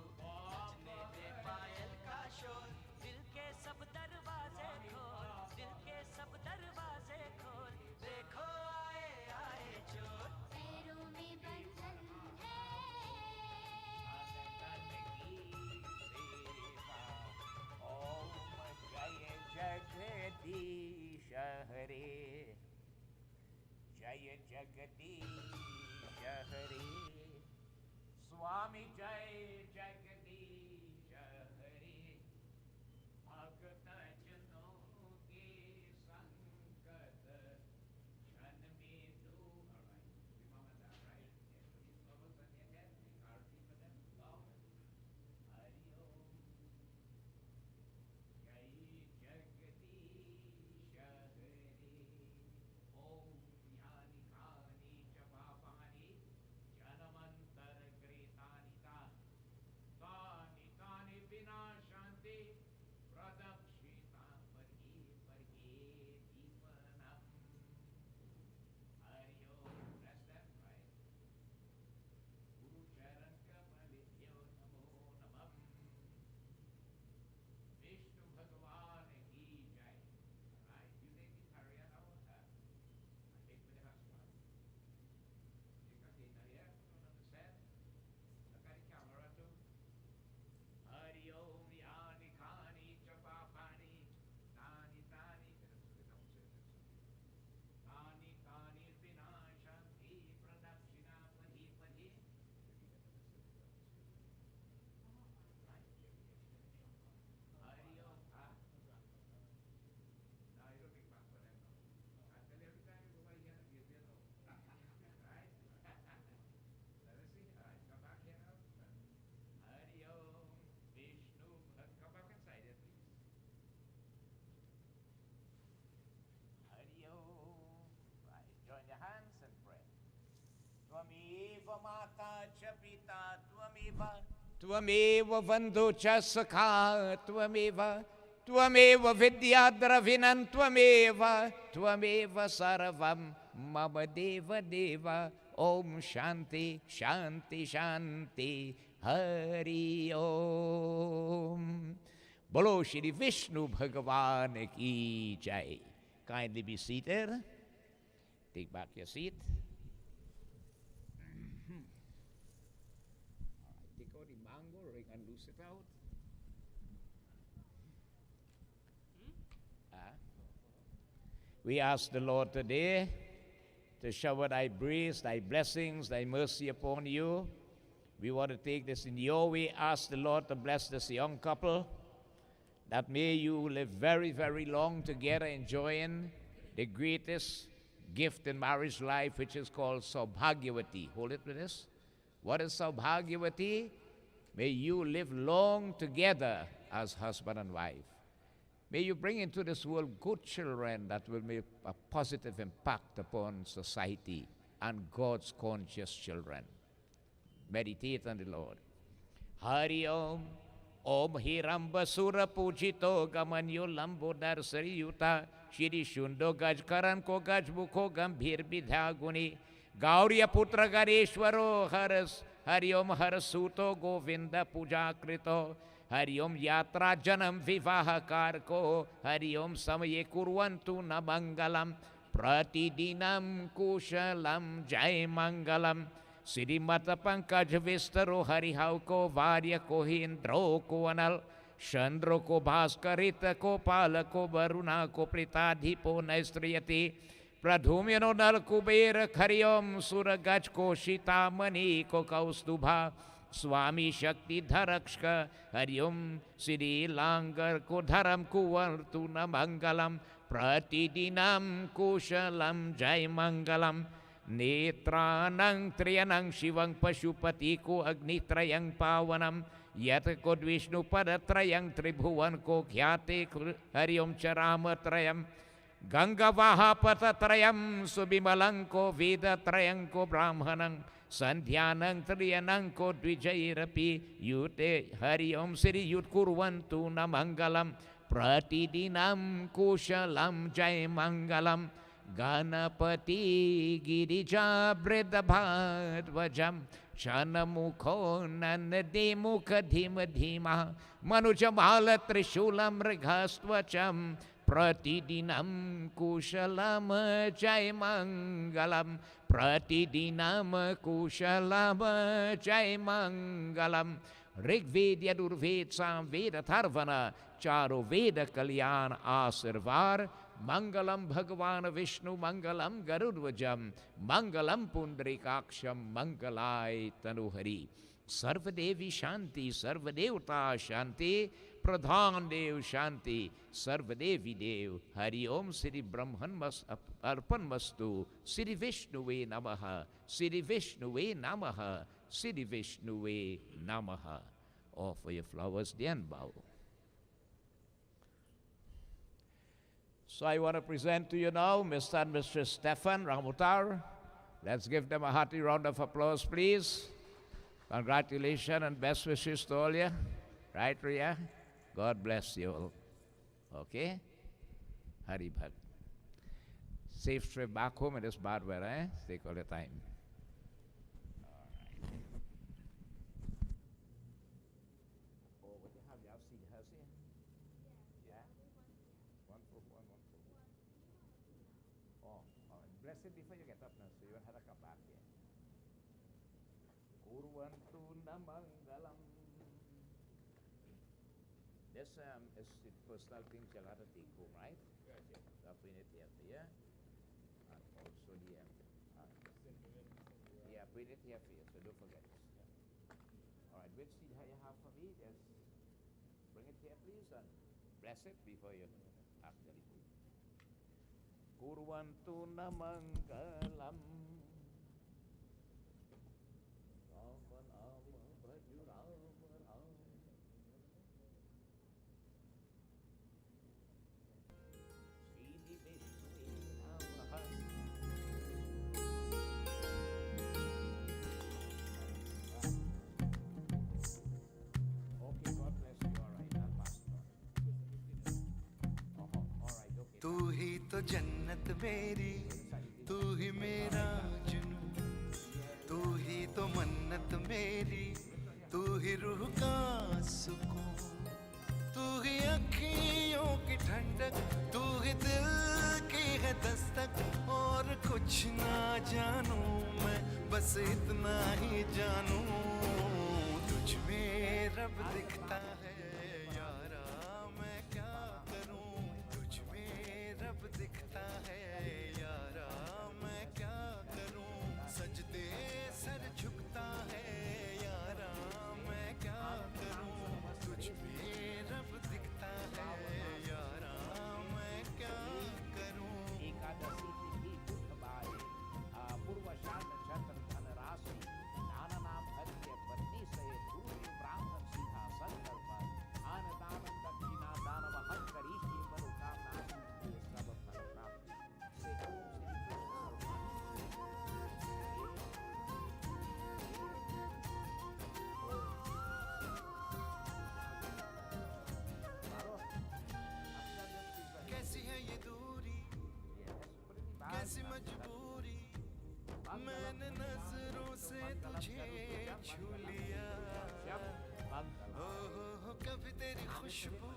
बचने दे पायल का शोर। दिल के सब दरवाजे खोल, दिल के सब दरवाजे खोल। देखो आए आए चोर। पैरों में बंधन है। तन की सेवा। ओम जय जगदीश हरे। जय जगदीश हरे। स्वामी जय जगदीश हरे। भक्त जनों के संकट, क्षण में दूर। जय जगदीश हरे। ओम यानि कानि च पापानि, जन्मांतर कृतानि तानि तानि विनाशान्ति, प्रदक्षिणा परि परि दीपनम्। हरि ओम। Rest that right. गुरु चरण कमलेभ्यो नमो नमः। विष्णु भगवान की जय। Right, you take the Rhia now. Take with the husband. You can take Rhia, put on the set. Look at the camera too. Hari Om Yani Kani Chapapani, Tani Tani. Tani Tani Vinashanti, Pradakshina Padi Padi. Hari Om. No, you don't make back for them. I tell you every time you go by here, you get there. Right? Let us see. All right, come back here now. Hari Om. Vishnu. Come back inside here, please. Hari Om. Right. Join your hands and pray. Tvameva Mata cha Pita, Tvameva. Tvameva Vandhu cha Sakha, Tvameva. Tvameva Vidya Dravinan, Tvameva. Tvameva Sarvam Mama Deva Deva. Om Shanti, Shanti, Shanti. Hari Om. Bolo Shri Vishnu Bhagavan ki jai. Kindly be seated. Take back your seat. mango ring and loose it out. We ask the Lord today to shower thy breeze, thy blessings, thy mercy upon you. We want to take this in your way. Ask the Lord to bless this young couple, that may you live very, very long together, enjoying the greatest gift in marriage life, which is called Saubhagyavati. Hold it with us. What is Saubhagyavati? May you live long together as husband and wife. May you bring into this world good children that will make a positive impact upon society, and God's conscious children. Meditate on the Lord. Hari Om. Om Hiramba Sura Pujito Gamanyo Lambodar Sariyuta Shri Shundo Gajkaran Ko Gajbuko Gambhir Bidhaguni Gauriya Putra Gareshwaro Haras Hari Om Harasuto Govinda Puja Krito Hari Om Yatra Janam Vivahakar Ko Hari Om Samaye Kurvantu Namangalam Pratidinam Kushalam Jai Mangalam Siri Mata Pankaj Vistaro Harihau Ko Varya Ko Hindro Ko Anal Chandro Ko Bhaskarita Ko Pala Ko Varuna Ko Pritadhipo Naistriyati Pradhumyano Nal Kuber Karyom Suragaj Ko Shitamani Ko Kaustubha Swami Shakti Dharakshka Haryom Siri Langar Ko Dharam Kuvartu Namangalam Pratidinam Kushalam Jai Mangalam Netranang Triyanang Shivang Pashupati Ko Agnitrayang Pavanam Yat Ko Vishnu Padatrayang Tribhuvan Ko Khyate Haryom Charama Trayam Ganga Vaha Patatrayam Subimalang Ko Veda Trayang Ko Brahmanang Sandhyanang Triyanang Ko Dvijairapi Yute Haryom Siri Yut Kurvantu Namangalam Pratidinam Kushalam Jai Mangalam Ganapati Girija Bredabhadvajam Chanamukho Nanade Mukha Dhima Dhima Manujamala Trishulam Righastvacham Pratidinam Kushalam Jai Mangalam Pratidinam Kushalam Jai Mangalam Rigved Yadurved Samveda Tharvana Charu Veda Kalyan Asirvar Mangalam Bhagavana Vishnu Mangalam Garudvajam Mangalam Pundrikaksham Mangalai Tanuhari Sarvadevi Shanti Sarvadevta Shanti Pradhan Dev Shanti Sarvadevi Dev Hari Om Sri Brahman Arpan Mastu Sri Vishnuve Namaha Sri Vishnuve Namaha Sri Vishnuve Namaha. Offer your flowers, then bow. So I want to present to you now Mr. and Mrs. Stephan Ramutar. Let's give them a hearty round of applause, please. Congratulations and best wishes to all you. Right, Rhia? God bless you all. Okay? Hari Bhat. Safe trip back home in this bad weather, eh? Take all the time. Bless it before you get up now, so you won't have to come back here. Kurvantu Namangalam. This is the personal things you'll have to take home, right? Yes, yes. So I'll bring it here for you. And also the, yeah, bring it here for you, so don't forget this. Yeah. All right, which seed you have for me? Just bring it here, please, and bless it before you actually go. Kurvantu Namangalam. तू ही तो जन्नत मेरी तू ही मेरा जुनू तू ही तो मन्नत मेरी तू ही रूह का सुकून तू ही अखियों की ठंडक तू ही दिल की है दस्तक और कुछ ना जानू मैं बस इतना ही जानू तुझ में रब दिखता है यारा मैं क्या करूं तुझ में रब दिखता है यारा मैं क्या करूं सजदे सर झुकता है यारा मैं क्या करूं तुझ में रब दिखता है यारा मैं क्या करूं एकादशी तिथि बुधवारे पूर्वषाढ़ नक्षत्र धनराशि नाना नाम हरि पत्नी सहित गुरु ब्राह्मण सिंहासन पर अन्नदान दक्षिणा दान वहन करी श्री मनोकामना सिद्धि सब फल प्राप्त से ओम श्री कृष्ण कैसी है ये दूरी कैसी मजबूरी मैंने नजरों से तुझे छू लिया हो कभी तेरी खुशबू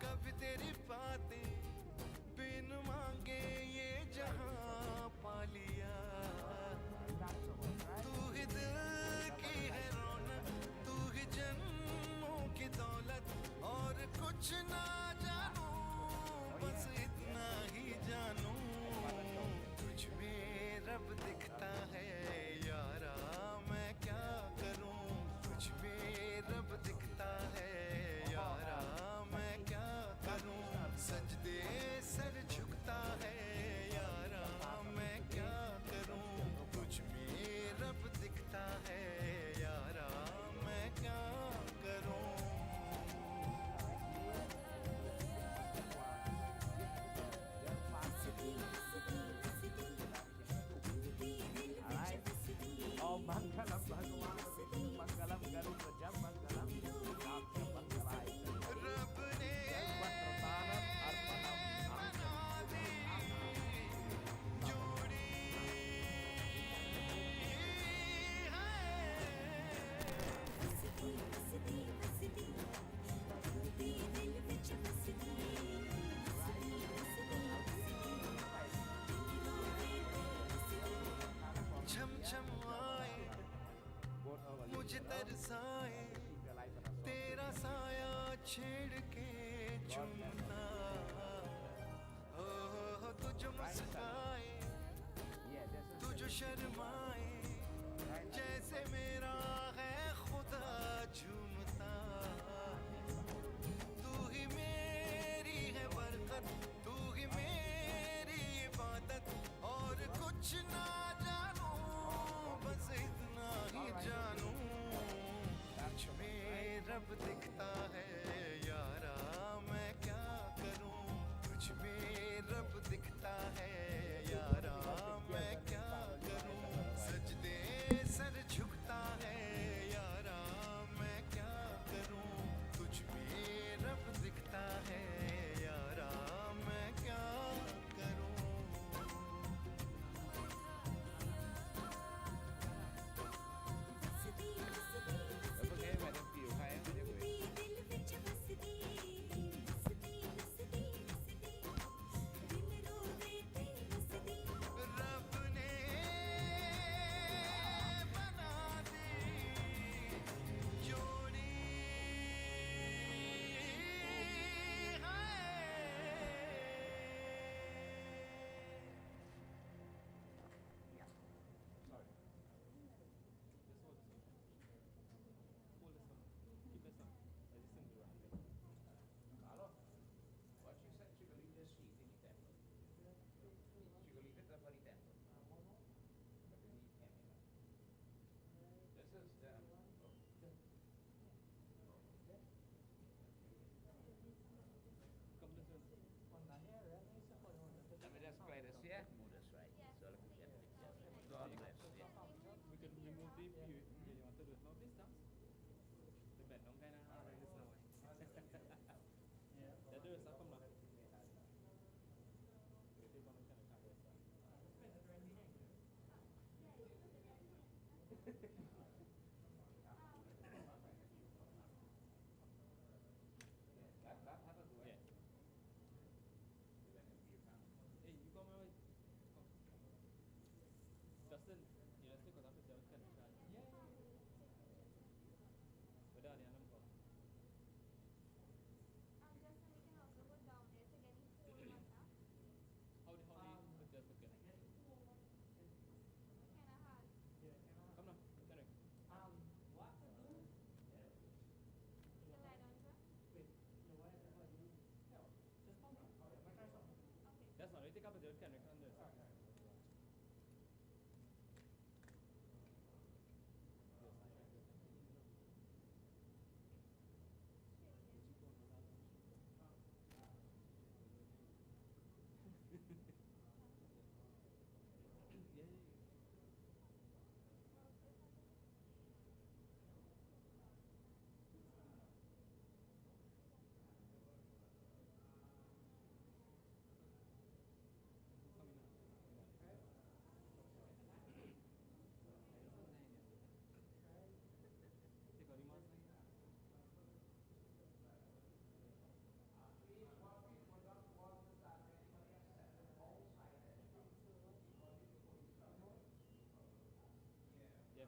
कभी तेरी बातें बिन मांगे ये जहां पा लिया तू ही दिल की है रौनक तू ही जन्मों की दौलत और कुछ ना जानू बस इतना ही जानू तुझ में रब दिखता है यारा मैं क्या करूं तुझ में रब दिखता है यारा मैं क्या करूं सजदे सर झुकता है यारा मैं क्या करूं तुझ में रब दिखता है यारा मैं क्या करूं ओम मंगलम भगवान विष्णु मंगलम गरुड़ जब मंगलम नाथ मंगलाय रब ने वस्त्रदानम अर्पणम बना दी जोड़ी छम छम आए मुझे तरसाए तेरा साया छेड़ के चुमना हो तुझ मुस्काए तुझ शर्माए जैसे मेरा है खुदा झूमता तू ही मेरी है बरकत तू ही मेरी इबादत और कुछ ना जानू बस इतना ही जानू तुझ में रब दिखता है यारा मैं क्या करूं तुझ में रब दिखता है यारा मैं क्या करूं सजदे सर झुकता है यारा मैं क्या करूं तुझ में रब दिखता है यारा मैं क्या करूं Okay, madam, you hai रब ने बना दी जोड़ी What she said, she will leave this sheet in the temple. She will leave it up for the temple. But they need camera. This is the. Let me just play this, yeah? Move this right. So look at the picture. God bless. Yeah. We can remove the view. You want to do it now, this dance? The bed don't kind of hard like this now. Yeah, do it, so come now. That happened to Yeah. Hey, you come away. Come. Justin, you know, stick with us. Yeah.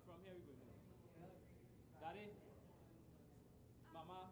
from here we going. Daddy, Mama,